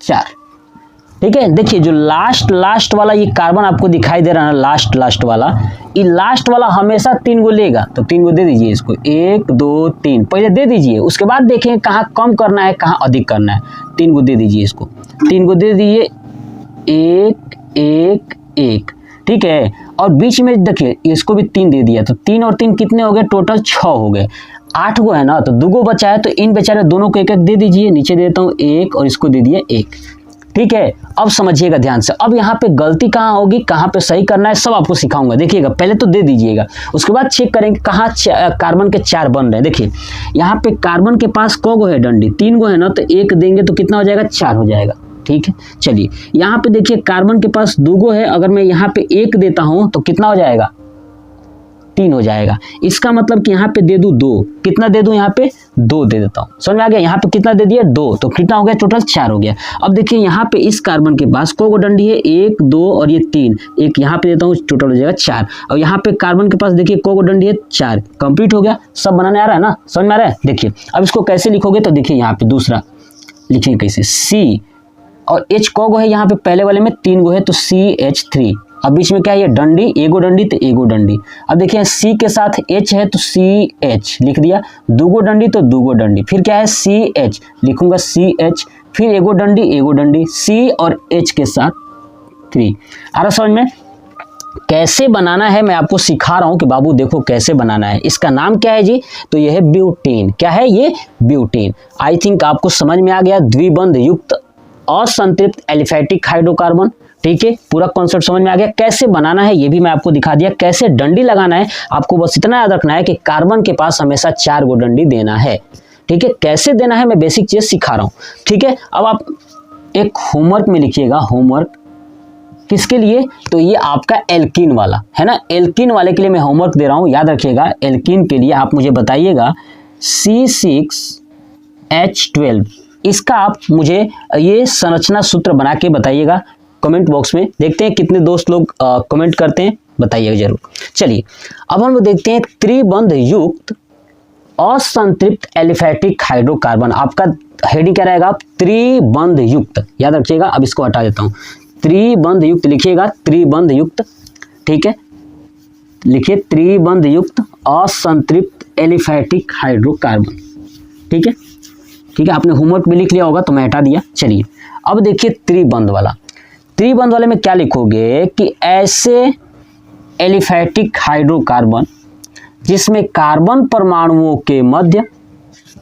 4, ठीक है। देखिए जो लास्ट वाला ये कार्बन आपको दिखाई दे रहा है ना, लास्ट वाला, ये लास्ट वाला हमेशा 3 गो लेगा, तो 3 गो दे दीजिए इसको, 1 2 3 पहले दे दीजिए, उसके बाद देखें कहाँ कम करना है कहाँ अधिक करना है। 3 गो दे दीजिए इसको, 3 गो दे दीजिए, 1 1 1, ठीक है। और बीच में देखिए इसको भी 3 दे दिया, तो 3 और 3 कितने हो गए, टोटल 6 हो गए। 8 गो है ना, तो 2 गो बचा है, तो इन बेचारे दोनों को 1 1 दे दीजिए। नीचे देता हूँ 1 और इसको दे दिए 1, ठीक है। अब समझिएगा ध्यान से, अब यहाँ पे गलती कहाँ होगी, कहाँ पे सही करना है, सब आपको सिखाऊंगा। देखिएगा पहले तो दे दीजिएगा, उसके बाद चेक करेंगे कहाँ कार्बन के 4 बन रहे हैं। देखिए यहाँ पे कार्बन के पास क गो है डंडी, 3 गो है ना, तो 1 देंगे तो कितना हो जाएगा, 4 हो जाएगा, ठीक है। चलिए यहाँ पे देखिए कार्बन के पास 2 गो है, अगर मैं यहाँ पे 1 देता हूँ तो कितना हो जाएगा, 3 हो जाएगा। इसका मतलब कि यहाँ पे दे दूं 2, कितना दे दूं, यहाँ पे 2 दे देता हूँ। समझ में आ गया, यहाँ पे कितना दे दिया, 2, तो कितना हो गया, टोटल 4 हो गया। अब देखिए यहाँ पे इस कार्बन के पास को डंडी है, 1 2 और ये 3, एक यहाँ पे देता हूँ, टोटल हो जाएगा 4। और यहाँ पे कार्बन के पास देखिए को डंडी है 4, कंप्लीट हो गया। सब बनाने आ रहा है ना, समझ में आ रहा है। देखिए अब इसको कैसे लिखोगे, तो देखिए यहाँ पे दूसरा लिखिए कैसे, C और H को गो है, यहाँ पे पहले वाले में 3 गो है, तो CH3। अब बीच में क्या है, ये डंडी, एगो डंडी तो एगो डंडी। अब देखिए C के साथ H है तो CH लिख दिया, 2 गो डंडी तो 2 गो डंडी, फिर क्या है CH लिखूंगा CH, फिर एगो डंडी C और H के साथ 3। आ रहा समझ में, कैसे बनाना है मैं आपको सिखा रहा हूं कि बाबू देखो कैसे बनाना है। इसका नाम क्या है जी, तो यह है ब्यूटेन। क्या है ये, ब्यूटेन। आई थिंक आपको समझ में आ गया, द्विबंध युक्त असंतृप्त एलिफैटिक हाइड्रोकार्बन, ठीक है। पूरा कॉन्सेप्ट समझ में आ गया, कैसे बनाना है ये भी मैं आपको दिखा दिया, कैसे डंडी लगाना है आपको बस इतना याद रखना है कि कार्बन के पास हमेशा 4 गो डंडी देना है, ठीक है। कैसे देना है मैं बेसिक चीज सिखा रहा हूँ, ठीक है। अब आप एक होमवर्क में लिखिएगा, होमवर्क किसके लिए, तो ये आपका एल्कीन वाला है ना, एल्कीन वाले के लिए मैं होमवर्क दे रहा हूँ, याद रखिएगा। एल्कीन के लिए आप मुझे बताइएगा C6H12, इसका आप मुझे ये संरचना सूत्र बना के बताइएगा कमेंट बॉक्स में। देखते हैं कितने दोस्त लोग कमेंट करते हैं, बताइएगा जरूर। चलिए अब हम देखते हैं त्रिबंध युक्त असंतृप्त एलिफैटिक हाइड्रोकार्बन। आपका हेडिंग क्या रहेगा, त्रिबंध युक्त, याद रखिएगा। अब इसको हटा देता हूं, त्रिबंध युक्त लिखिएगा, त्रिबंध युक्त, ठीक है। लिखिए त्रिबंध युक्त असंतृप्त एलिफैटिक हाइड्रोकार्बन, ठीक है, ठीक है। आपने होमवर्क में लिख लिया होगा तो मैं हटा दिया। चलिए अब देखिए त्रिबंध वाला, त्रिबंध वाले में क्या लिखोगे कि ऐसे एलिफैटिक हाइड्रोकार्बन जिसमें कार्बन परमाणुओं के मध्य,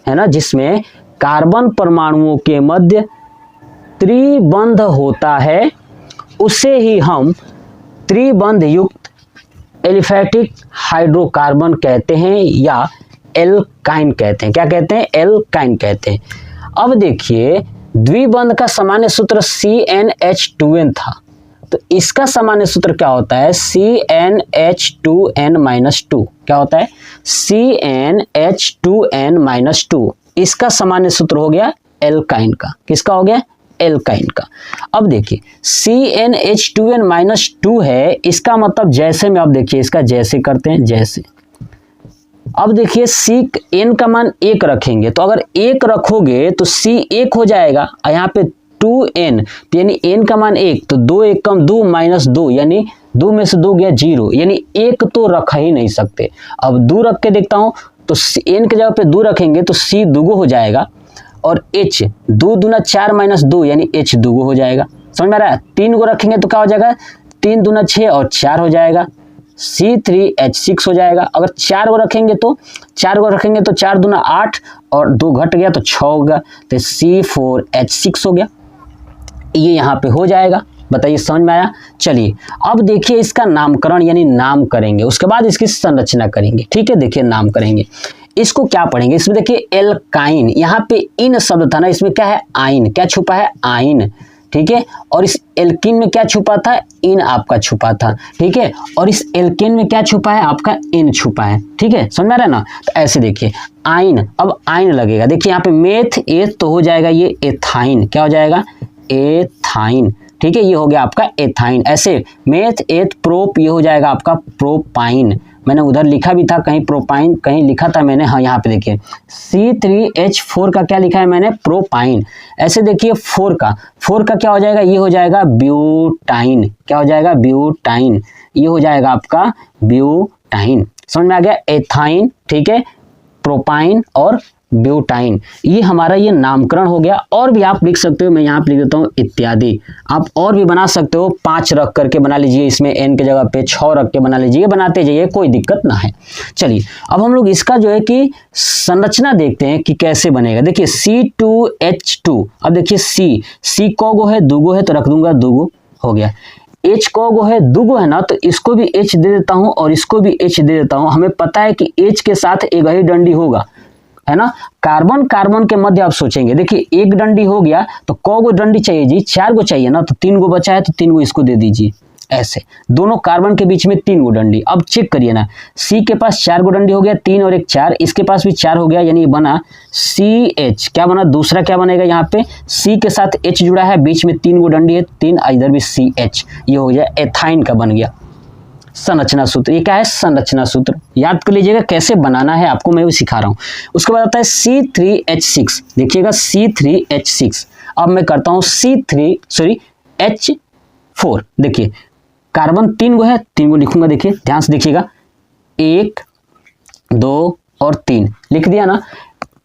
है ना, जिसमें कार्बन परमाणुओं के मध्य त्रिबंध होता है, उसे ही हम त्रिबंध युक्त एलिफैटिक हाइड्रोकार्बन कहते हैं या एल्काइन कहते हैं। क्या कहते हैं, एल्काइन कहते हैं। अब देखिए द्विबंध का सामान्य सूत्र CnH2n था, तो इसका सामान्य सूत्र क्या होता है, CnH2n-2। क्या होता है, CnH2n-2। इसका सामान्य सूत्र हो गया एल्काइन का। किसका हो गया, एल्काइन का। अब देखिए CnH2n-2 है, इसका मतलब जैसे में, अब देखिए इसका जैसे करते हैं, जैसे। अब देखिए n का मान 1 रखेंगे, तो अगर 1 रखोगे तो C 1 हो जाएगा, यहाँ पे 2n, तो यानी n का मान 1, तो 2 1 कम 2 माइनस 2, यानी 2 में से 2 गया 0, यानी 1 तो रख ही नहीं सकते। अब 2 रख के देखता हूँ, तो n के जगह पे 2 रखेंगे तो C 2 हो जाएगा, और H 2 दूना 4 माइनस 2, यानी H 2 हो जाएगा। समझ में आ रहा है। 3 को रखेंगे तो क्या हो जाएगा, 3 दूना 6 और 4 हो जाएगा, C3H6 हो जाएगा। अगर 4 को रखेंगे तो 4 दूना 8 और 2 घट गया तो 6 होगा, तो C4H6 हो गया। ये यहाँ पे हो जाएगा। बताइए समझ में आया। चलिए अब देखिए इसका नामकरण यानी नाम करेंगे, उसके बाद इसकी संरचना करेंगे, ठीक है। देखिए नाम करेंगे, इसको क्या पढ़ेंगे, इसमें देखिए एल्काइन, यहाँ पे इन शब्द था ना, इसमें क्या है आइन, क्या छुपा है आइन, ठीक है। और इस एल्किन में क्या छुपा था, इन आपका छुपा था, ठीक है। और इस एल्केन में क्या छुपा है, आपका इन छुपा है, ठीक है, समझ में आ रहा है ना। तो ऐसे देखिए आइन, अब आइन लगेगा, देखिए यहाँ पे मेथ एथ तो हो जाएगा ये एथाइन, क्या हो जाएगा एथाइन, ठीक है, ये हो गया आपका एथाइन। ऐसे मेथ एथ प्रोप, ये हो जाएगा आपका प्रोपाइन, मैंने उधर लिखा भी था कहीं प्रोपाइन, कहीं लिखा था मैंने, हाँ यहाँ पे देखिए C3H4 का क्या लिखा है मैंने, प्रोपाइन। ऐसे देखिए 4 का क्या हो जाएगा, ये हो जाएगा ब्यूटाइन, क्या हो जाएगा ब्यूटाइन, ये हो जाएगा आपका ब्यूटाइन, समझ में आ गया, एथाइन, ठीक है, प्रोपाइन और ब्यूटाइन, ये हमारा ये नामकरण हो गया। और भी आप लिख सकते हो, मैं यहाँ पे लिख देता हूँ इत्यादि, आप और भी बना सकते हो, 5 रख करके बना लीजिए, इसमें n के जगह पे 6 रख के बना लीजिए, बनाते जाइए, कोई दिक्कत ना है। चलिए अब हम लोग इसका जो है कि संरचना देखते हैं कि कैसे बनेगा। देखिए C2H2, अब देखिए C कौगो है, दूगो है तो रख दूंगा दूगो, हो गया। H कौगो है, दूगो है ना, तो इसको भी H दे देता हूँ और इसको भी H दे देता हूँ। हमें पता है कि H के साथ एक ही डंडी होगा, है ना। कार्बन कार्बन के मध्य आप सोचेंगे, देखिए एक डंडी हो गया तो कौगो डंडी चाहिए जी, 4 गो चाहिए ना, तो 3 गो बचा है तो 3 गो इसको दे दीजिए। ऐसे दोनों कार्बन के बीच में 3 गो डंडी। अब चेक करिए ना, C के पास 4 गो डंडी हो गया, 3 और 1 4, इसके पास भी 4 हो गया, यानी ये बना CH, क्या बना दूसरा क्या बनेगा, यहाँ पे C के साथ H जुड़ा है, बीच में 3 गो डंडी है, 3, इधर भी CH, ये हो गया एथाइन का बन गया संरचना सूत्र। ये क्या है संरचना सूत्र, याद कर लीजिएगा कैसे बनाना है आपको, मैं भी सिखा रहा हूँ। उसके बाद आता है C3H6, देखिएगा C3H6। अब मैं करता हूँ H4, देखिए कार्बन 3 गो है, 3 गो लिखूंगा, देखिए ध्यान से देखिएगा, 1 2 और 3 लिख दिया ना।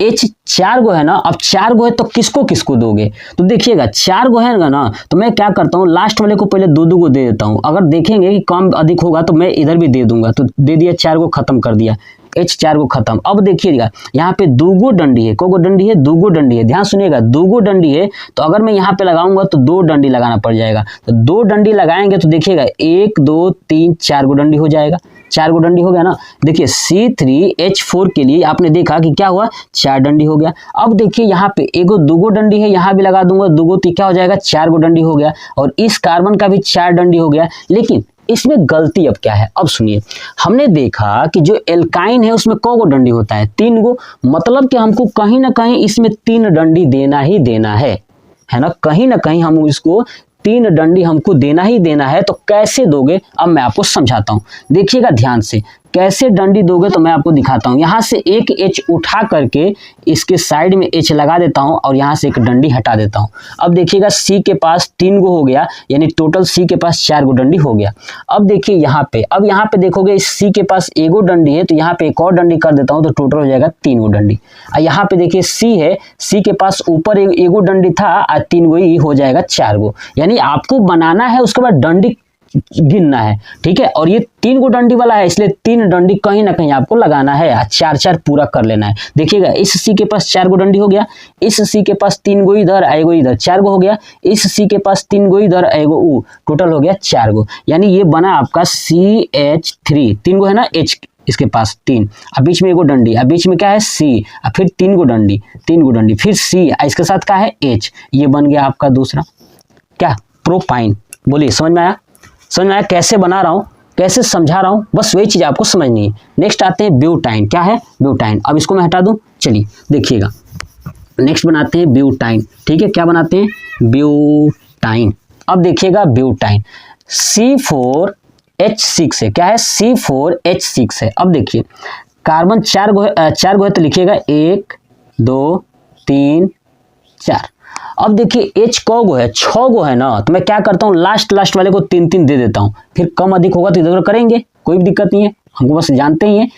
H 4 गो है ना, अब 4 गो है तो किसको किसको दोगे, तो देखिएगा 4 गो है ना, तो मैं क्या करता हूँ लास्ट वाले को पहले 2 गो दे देता हूँ। अगर देखेंगे कि कम अधिक होगा तो मैं इधर भी दे दूंगा, तो दे दिया 4 गो, खत्म कर दिया, H 4 गो खत्म। अब देखिएगा यहाँ पे 2 गो डंडी है, को डंडी है 2 गो डंडी है, ध्यान सुनिएगा 2 गो डंडी है, तो अगर मैं यहाँ पे लगाऊंगा तो 2 डंडी लगाना पड़ जाएगा, तो 2 डंडी लगाएंगे तो देखिएगा 1 2 3 4 गो डंडी हो जाएगा, 4 गो डंडी हो गया ना। देखिए C3H4 के लिए आपने देखा कि क्या हुआ, 4 डंडी हो गया। अब देखिए यहाँ पे एगो 2 गो डंडी है, यहाँ भी लगा दूंगा 2 गो, तो क्या हो जाएगा 4 गो डंडी हो गया, और इस कार्बन का भी 4 डंडी हो गया। लेकिन इसमें गलती अब क्या है, अब सुनिए, हमने देखा कि जो एल्काइन है उसमें कौ गो डंडी होता है, 3 गो, मतलब कि हमको कहीं ना कहीं इसमें 3 डंडी देना ही देना है ना, कहीं ना कहीं हम इसको 3 डंडी हमको देना ही देना है। तो कैसे दोगे, अब मैं आपको समझाता हूं, देखिएगा ध्यान से, कैसे डंडी दोगे तो मैं आपको दिखाता हूं। यहां से एक H उठा करके इसके साइड में H लगा देता हूं और यहां से एक डंडी हटा देता हूं। अब देखिएगा C के पास 3 गो हो गया, यानी टोटल C के पास 4 गो डंडी हो गया। अब देखिए यहाँ पे, अब यहाँ पे देखोगे इस C के पास एगो डंडी है, तो यहाँ पे एक और डंडी कर देता हूं, तो टोटल हो जाएगा 3 गो डंडी। और यहाँ पे देखिए C है, C के पास ऊपर एगो डंडी था और 3 गो ही हो जाएगा 4 गो, यानी आपको बनाना है उसके बाद डंडी गिनना है, ठीक है। और ये 3 गो डंडी वाला है, इसलिए 3 डंडी कहीं ना कहीं आपको लगाना है, 4 पूरा कर लेना है। देखिएगा इस C के पास 4 गो डंडी हो गया, इस C के पास 3 गो इधर, एगो इधर, 4 गो हो गया, इस C के पास 3 गो इधर, एगो टोटल हो गया 4 गो, यानी ये बना आपका CH3। 3 गो है ना H इसके पास 3, अब बीच में एगो डंडी, अब बीच में क्या है C, अब फिर 3 गो डंडी, 3 गो डंडी, फिर C, इसके साथ क्या है H, ये बन गया आपका दूसरा क्या प्रोपाइन। बोलिए समझ में आया, समझ में आया कैसे बना रहा हूँ, कैसे समझा रहा हूँ, बस वही चीज आपको समझनी है। नेक्स्ट आते हैं ब्यूटाइन, क्या है ब्यूटाइन, अब इसको मैं हटा दूं, चलिए देखिएगा नेक्स्ट बनाते हैं ब्यूटाइन, ठीक है, क्या बनाते हैं ब्यूटाइन। अब देखिएगा ब्यूटाइन C4H6 है, क्या है C4H6 है। अब देखिए कार्बन 4 गो है, तो लिखिएगा 1 2 3 4। अब देखिए H कौ गो है, 6 गो है ना, तो मैं क्या करता हूँ लास्ट वाले को 3 दे देता हूँ, फिर कम अधिक होगा तो इधर उधर करेंगे, कोई भी दिक्कत नहीं है, हमको बस जानते ही हैं,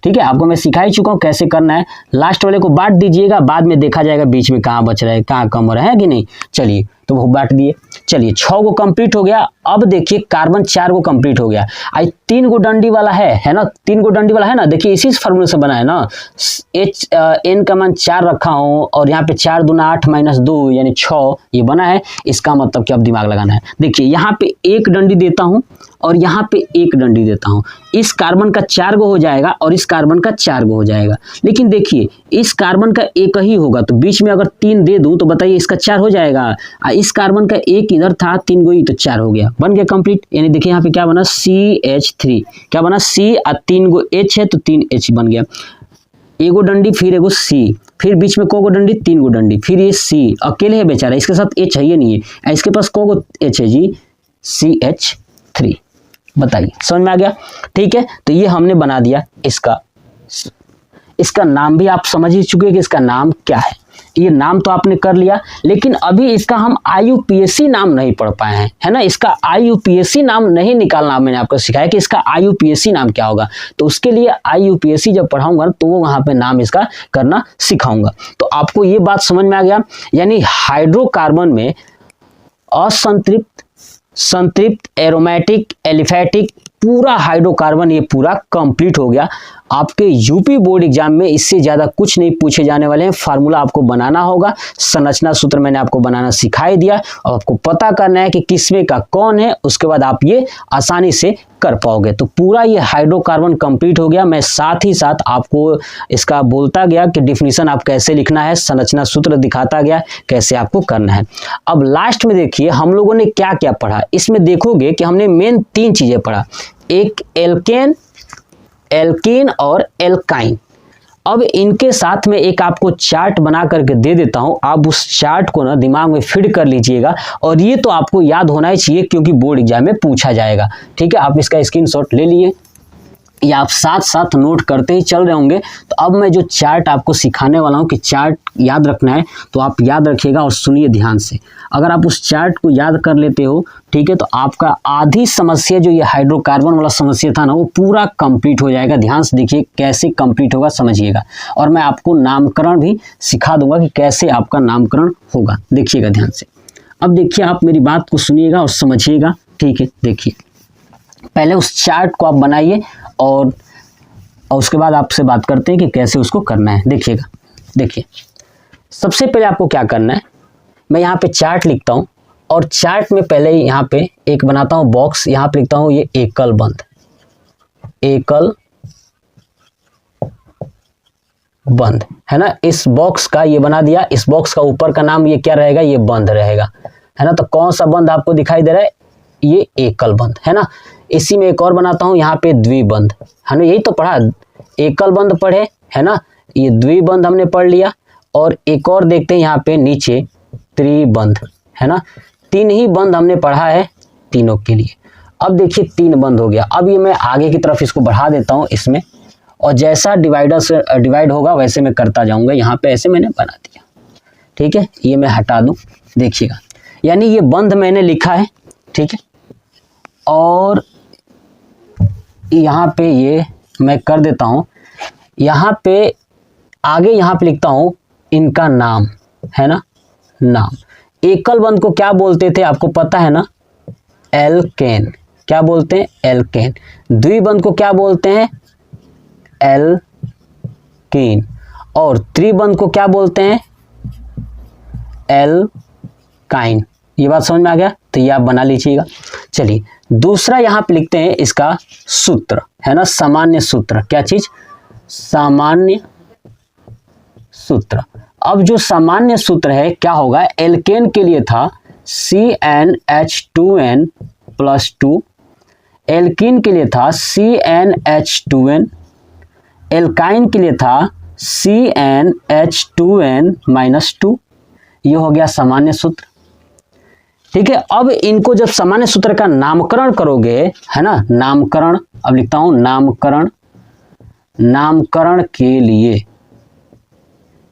ठीक है, आपको मैं सिखा ही चुका हूँ कैसे करना है। लास्ट वाले को बांट दीजिएगा, बाद में देखा जाएगा बीच में कहाँ बच रहा है, कहाँ कम हो रहा है कि नहीं। चलिए तो वो बांट दिए। चलिए 6 को कंप्लीट हो गया। अब देखिए कार्बन 4 को कंप्लीट हो गया। आज 3 को डंडी वाला है ना, 3 को डंडी वाला है ना, देखिए इसी फार्मूले से बना है ना। n का मान 4 रखा हूँ और यहाँ पे 4 दूना 8 माइनस 2 यानी 6 ये बना है। इसका मतलब कि अब दिमाग लगाना है। देखिए यहाँ पे एक डंडी देता हूँ और यहाँ पे एक डंडी देता हूँ। इस कार्बन का 4 गो हो जाएगा और इस कार्बन का 4 गो हो जाएगा। लेकिन देखिए इस कार्बन का एक ही होगा तो बीच में अगर 3 दे दूं तो बताइए इसका 4 हो जाएगा। इस कार्बन का एक इधर था 3 गो ही तो 4 हो गया, बन गया कंप्लीट। यानी देखिए यहाँ पे क्या बना CH3, क्या बना C और 3 गो H है तो 3H बन गया। एगो डंडी फिर एगो C, फिर बीच में कोगो डंडी 3 गो डंडी, फिर ये C अकेले है बेचारा, इसके साथ H है ये नहीं है, इसके पास कोगो H है जी CH3। बताइए समझ में आ गया? ठीक है, तो ये हमने बना दिया। इसका नाम भी आप समझ ही चुके कि इसका नाम क्या है। ये नाम तो आपने कर लिया, लेकिन अभी इसका हम IUPAC नाम नहीं पढ़ पाए हैं, है ना। इसका IUPAC नाम नहीं निकालना मैंने आपको सिखाया कि इसका IUPAC नाम क्या होगा। तो उसके लिए IUPAC जब पढ़ाऊंगा तो वो वहां पे नाम इसका करना सिखाऊंगा। तो आपको ये बात समझ में आ गया। यानी हाइड्रोकार्बन में असंतृप्त, संतृप्त, एरोमेटिक, एलिफेटिक, पूरा हाइड्रोकार्बन ये पूरा कंप्लीट हो गया। आपके यूपी बोर्ड एग्जाम में इससे ज़्यादा कुछ नहीं पूछे जाने वाले हैं। फार्मूला आपको बनाना होगा, संरचना सूत्र मैंने आपको बनाना सिखाई दिया और आपको पता करना है कि किसमें का कौन है, उसके बाद आप ये आसानी से कर पाओगे। तो पूरा ये हाइड्रोकार्बन कंप्लीट हो गया। मैं साथ ही साथ आपको इसका बोलता गया कि डिफिनीशन आप कैसे लिखना है, संरचना सूत्र दिखाता गया कैसे आपको करना है। अब लास्ट में देखिए हम लोगों ने क्या क्या पढ़ा। इसमें देखोगे कि हमने मेन 3 चीज़ें पढ़ा, एक एल्केन, एल्कीन और एल्काइन। अब इनके साथ में एक आपको चार्ट बना करके दे देता हूं, आप उस चार्ट को ना दिमाग में फिट कर लीजिएगा और ये तो आपको याद होना ही चाहिए क्योंकि बोर्ड एग्जाम में पूछा जाएगा। ठीक है, आप इसका स्क्रीनशॉट ले लिए या आप साथ साथ नोट करते ही चल रहे होंगे। तो अब मैं जो चार्ट आपको सिखाने वाला हूं कि चार्ट याद रखना है तो आप याद रखिएगा और सुनिए ध्यान से। अगर आप उस चार्ट को याद कर लेते हो, ठीक है, तो आपका आधी समस्या जो ये हाइड्रोकार्बन वाला समस्या था ना वो पूरा कंप्लीट हो जाएगा। ध्यान से देखिए कैसे कंप्लीट होगा समझिएगा। और मैं आपको नामकरण भी सिखा दूंगा कि कैसे आपका नामकरण होगा। देखिएगा ध्यान से। अब देखिए आप मेरी बात को सुनिएगा और समझिएगा। ठीक है, देखिए पहले उस चार्ट को आप बनाइए और उसके बाद आपसे बात करते हैं कि कैसे उसको करना है। देखिएगा, देखिए सबसे पहले आपको क्या करना है, मैं यहाँ पे चार्ट लिखता हूँ और चार्ट में पहले ही यहाँ पे एक बनाता हूँ बॉक्स। यहाँ पे लिखता हूँ ये एकल बंद, एकल बंद, है ना। इस बॉक्स का ये बना दिया। इस बॉक्स का ऊपर का नाम ये क्या रहेगा, ये बंद रहेगा, है ना। तो कौन सा बंद आपको दिखाई दे रहा है, ये एकल बंद, है ना। इसी में एक और बनाता हूं यहाँ पे द्विबंध, है ना। यही तो पढ़ा, एकल बंद पढ़े, है ना। ये द्विबंध हमने पढ़ लिया। और एक और देखते हैं यहाँ पे नीचे त्रिबंध, है ना। 3 ही बंद हमने पढ़ा है तीनों के लिए। अब देखिए 3 बंद हो गया। अब ये मैं आगे की तरफ इसको बढ़ा देता हूँ इसमें, और जैसा डिवाइडर से डिवाइड होगा वैसे मैं करता जाऊंगा। यहाँ पे ऐसे मैंने बना दिया, ठीक है। ये मैं हटा दूं, देखिएगा, यानी ये बंद मैंने लिखा है, ठीक है। और यहाँ पे ये मैं कर देता हूँ, यहाँ पे आगे यहाँ पे लिखता हूँ इनका नाम, है ना, नाम। एकल बंद को क्या बोलते थे आपको पता है ना, एल्केन। क्या बोलते हैं, एल्केन। द्विबंध को क्या बोलते हैं, एल्कीन। और त्रिबंध को क्या बोलते हैं, एल्काइन। ये बात समझ में आ गया, तो ये आप बना लीजिएगा। चलिए दूसरा यहाँ पे लिखते हैं इसका सूत्र, है ना, सामान्य सूत्र। क्या चीज, सामान्य सूत्र। अब जो सामान्य सूत्र है क्या होगा, एल्केन के लिए था CnH2n+2, एल्कीन के लिए था CnH2n, एल्काइन के लिए था CnH2n-2। ये हो गया सामान्य सूत्र, ठीक है। अब इनको जब सामान्य सूत्र का नामकरण करोगे, है ना, नामकरण, अब लिखता हूं नामकरण, नामकरण के लिए,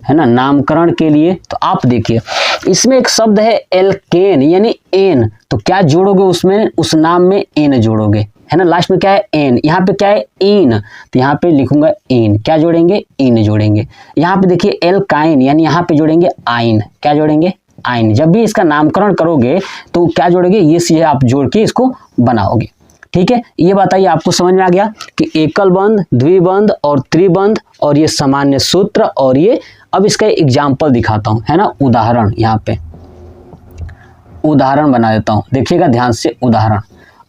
है ना, नामकरण के लिए। तो आप देखिए इसमें एक शब्द है एल्केन यानी एन, तो क्या जोड़ोगे उसमें, उस नाम में एन जोड़ोगे, है ना। लास्ट में क्या है, एन। यहाँ पे क्या है, इन, तो यहाँ पे लिखूंगा इन। क्या जोड़ेंगे, इन जोड़ेंगे। यहाँ पे देखिए एल्काइन यानी यहाँ पे जोड़ेंगे आइन। क्या जोड़ेंगे, आइन। जब भी इसका नामकरण करोगे तो क्या जोड़ोगे, ये चीजें आप जोड़ के इसको बनाओगे। ठीक है, ये बताइए आपको समझ में आ गया कि एकल बंध, द्विबंध और त्रिबंध और ये सामान्य सूत्र और ये। अब इसका एग्जाम्पल दिखाता हूं, है ना, उदाहरण। यहाँ पे उदाहरण बना देता हूं, देखिएगा ध्यान से उदाहरण।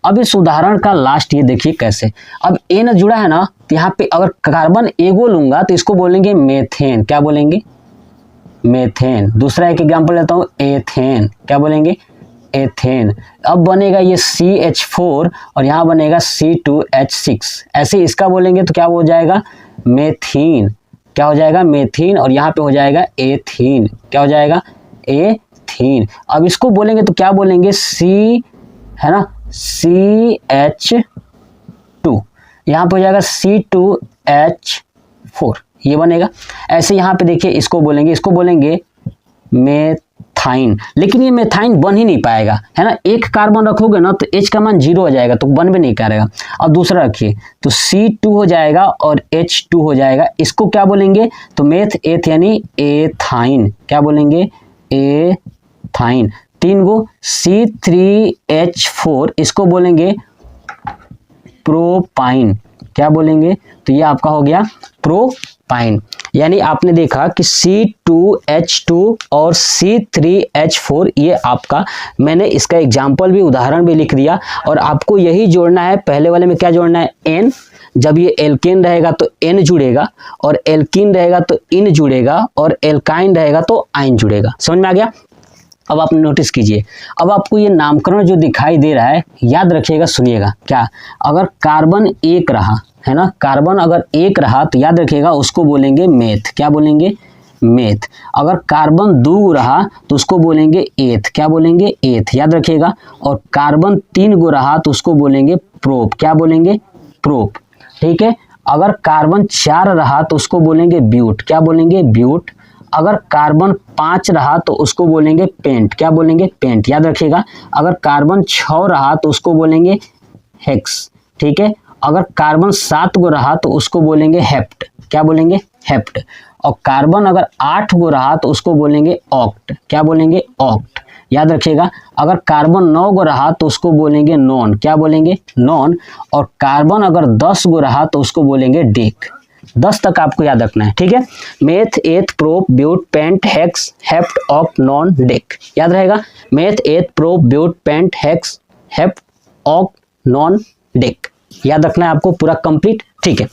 अब इस उदाहरण का लास्ट ये देखिए कैसे, अब एन जुड़ा है ना, तो यहाँ पे अगर कार्बन एगो लूंगा तो इसको बोलेंगे मेथेन। क्या बोलेंगे, मेथेन। दूसरा एक एग्जाम्पल लेता हूँ, एथेन। क्या बोलेंगे, एथेन। अब बनेगा ये CH4 और यहाँ बनेगा C2H6। ऐसे इसका बोलेंगे तो क्या हो जाएगा, मेथीन। क्या हो जाएगा, मेथीन। और यहाँ पे हो जाएगा एथीन। क्या हो जाएगा, एथीन। अब इसको बोलेंगे तो क्या बोलेंगे, C, है ना, CH2। यहाँ पे हो जाएगा C2H4, ये बनेगा। ऐसे यहाँ पे देखिए इसको बोलेंगे मेथाइन। लेकिन ये मेथाइन बन ही नहीं पाएगा, है ना। एक कार्बन रखोगे ना तो H का मान 0 हो जाएगा, तो बन भी नहीं करेगा। अब दूसरा रखिए तो C2 हो जाएगा और H2 हो जाएगा। इसको क्या बोलेंगे, तो मेथ एथ यानी एथाइन। क्या बोलेंगे, एथाइन। 3 गो C3H4, इसको बोलेंगे प्रोपाइन। क्या बोलेंगे, तो ये आपका हो गया प्रोपाइन। यानी आपने देखा कि C2H2 और C3H4 ये आपका, मैंने इसका एग्जाम्पल भी, उदाहरण भी लिख दिया। और आपको यही जोड़ना है, पहले वाले में क्या जोड़ना है, N। जब ये एल्केन रहेगा तो N जुड़ेगा, और एल्कीन रहेगा तो इन जुड़ेगा, और एल्काइन रहेगा तो आइन जुड़ेगा। समझ में आ गया। अब आप नोटिस कीजिए, अब आपको ये नामकरण जो दिखाई दे रहा है, याद रखिएगा, सुनिएगा। क्या, अगर कार्बन एक रहा, है ना, कार्बन अगर एक रहा तो याद रखिएगा उसको बोलेंगे मेथ। क्या बोलेंगे, मेथ। अगर कार्बन 2 रहा तो उसको बोलेंगे एथ। क्या बोलेंगे, एथ, याद रखिएगा। और कार्बन 3 गो रहा तो उसको बोलेंगे प्रोप। क्या बोलेंगे, प्रोप। ठीक है। अगर कार्बन 4 रहा तो उसको बोलेंगे ब्यूट। क्या बोलेंगे, ब्यूट। अगर कार्बन 5 रहा तो उसको बोलेंगे पेंट। क्या बोलेंगे, पेंट, याद रखिएगा। अगर कार्बन 6 रहा तो उसको बोलेंगे हेक्स। ठीक है। अगर कार्बन 7 गो रहा तो उसको बोलेंगे हेप्ट। क्या बोलेंगे, हेप्ट। और कार्बन अगर 8 गो रहा तो उसको बोलेंगे ऑक्ट। क्या बोलेंगे, ऑक्ट, याद रखिएगा। अगर कार्बन 9 गो रहा तो उसको बोलेंगे नॉन। क्या बोलेंगे, नॉन। और कार्बन अगर 10 गो रहा तो उसको बोलेंगे डेक। 10 तक आपको याद रखना है। ठीक है। Meth, eth, prop, but, pent, hex, hept, oct, non, dec, याद रहेगा। Meth, eth, prop, but, pent, hex, hept, oct, non, dec, याद रखना है आपको पूरा कंप्लीट। ठीक है।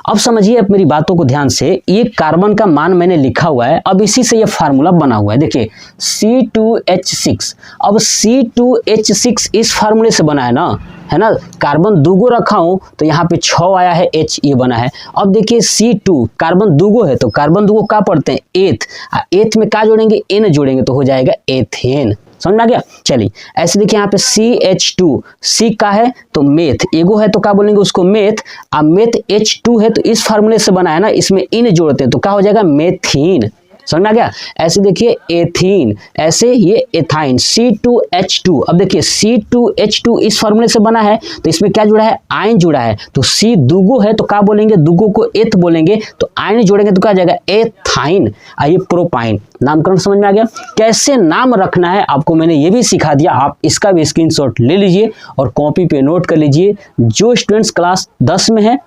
अब समझिए अब मेरी बातों को ध्यान से, ये कार्बन का मान मैंने लिखा हुआ है। अब इसी से ये फार्मूला बना हुआ है, देखिए C2H6। अब C2H6 इस फार्मूले से बना है ना, है ना। कार्बन 2 गो रखा हूं तो यहाँ पे 6 आया है, H ये बना है। अब देखिए C2, कार्बन 2 गो है तो कार्बन 2 गो क्या पढ़ते हैं, एथ। एथ में क्या जोड़ेंगे, N जोड़ेंगे तो हो जाएगा एथेन। समझ में आ गया। चलिए ऐसे देखिए यहाँ पे CH2, C का है तो मेथ, एगो है तो क्या बोलेंगे उसको मेथ। अब मेथ H2 है तो इस फार्मूले से बना है ना, इसमें इन जोड़ते हैं तो क्या हो जाएगा, मेथीन। समझ में आ गया। ऐसे देखिए एथीन, ऐसे ये एथाइन, C2H2। अब देखिए C2H2 इस फार्मूले से बना है तो इसमें क्या जुड़ा है, आयन जुड़ा है। तो C दुगो है तो क्या बोलेंगे, दुगो को एथ बोलेंगे, तो आयन जोड़ेंगे तो क्या जाएगा, एथाइन। आइए प्रोपाइन। नामकरण समझ में आ गया। कैसे नाम रखना है आपको मैंने ये भी सिखा दिया। आप इसका भी स्क्रीनशॉट ले लीजिए और कॉपी पे नोट कर लीजिए। जो स्टूडेंट्स क्लास 10 में है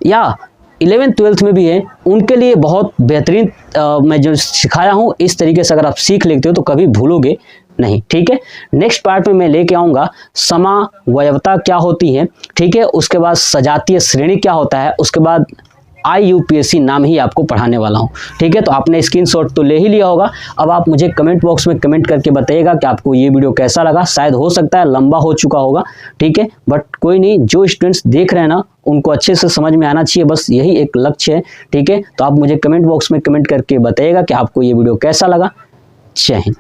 या 11th-12th में भी है, उनके लिए बहुत बेहतरीन मैं जो सिखाया हूँ, इस तरीके से अगर आप सीख लेते हो तो कभी भूलोगे नहीं। ठीक है। नेक्स्ट पार्ट में मैं लेके आऊँगा समावयवता क्या होती है, ठीक है, उसके बाद सजातीय श्रेणी क्या होता है, उसके बाद IUPAC नाम ही आपको पढ़ाने वाला हूँ। ठीक है। तो आपने स्क्रीनशॉट तो ले ही लिया होगा। अब आप मुझे कमेंट बॉक्स में कमेंट करके बताइएगा कि आपको ये वीडियो कैसा लगा। शायद हो सकता है लंबा हो चुका होगा, ठीक है, बट कोई नहीं, जो स्टूडेंट्स देख रहे हैं ना उनको अच्छे से समझ में आना चाहिए, बस यही एक लक्ष्य है। ठीक है। तो आप मुझे कमेंट बॉक्स में कमेंट करके बताइएगा कि आपको ये वीडियो कैसा लगा। जय हिंद।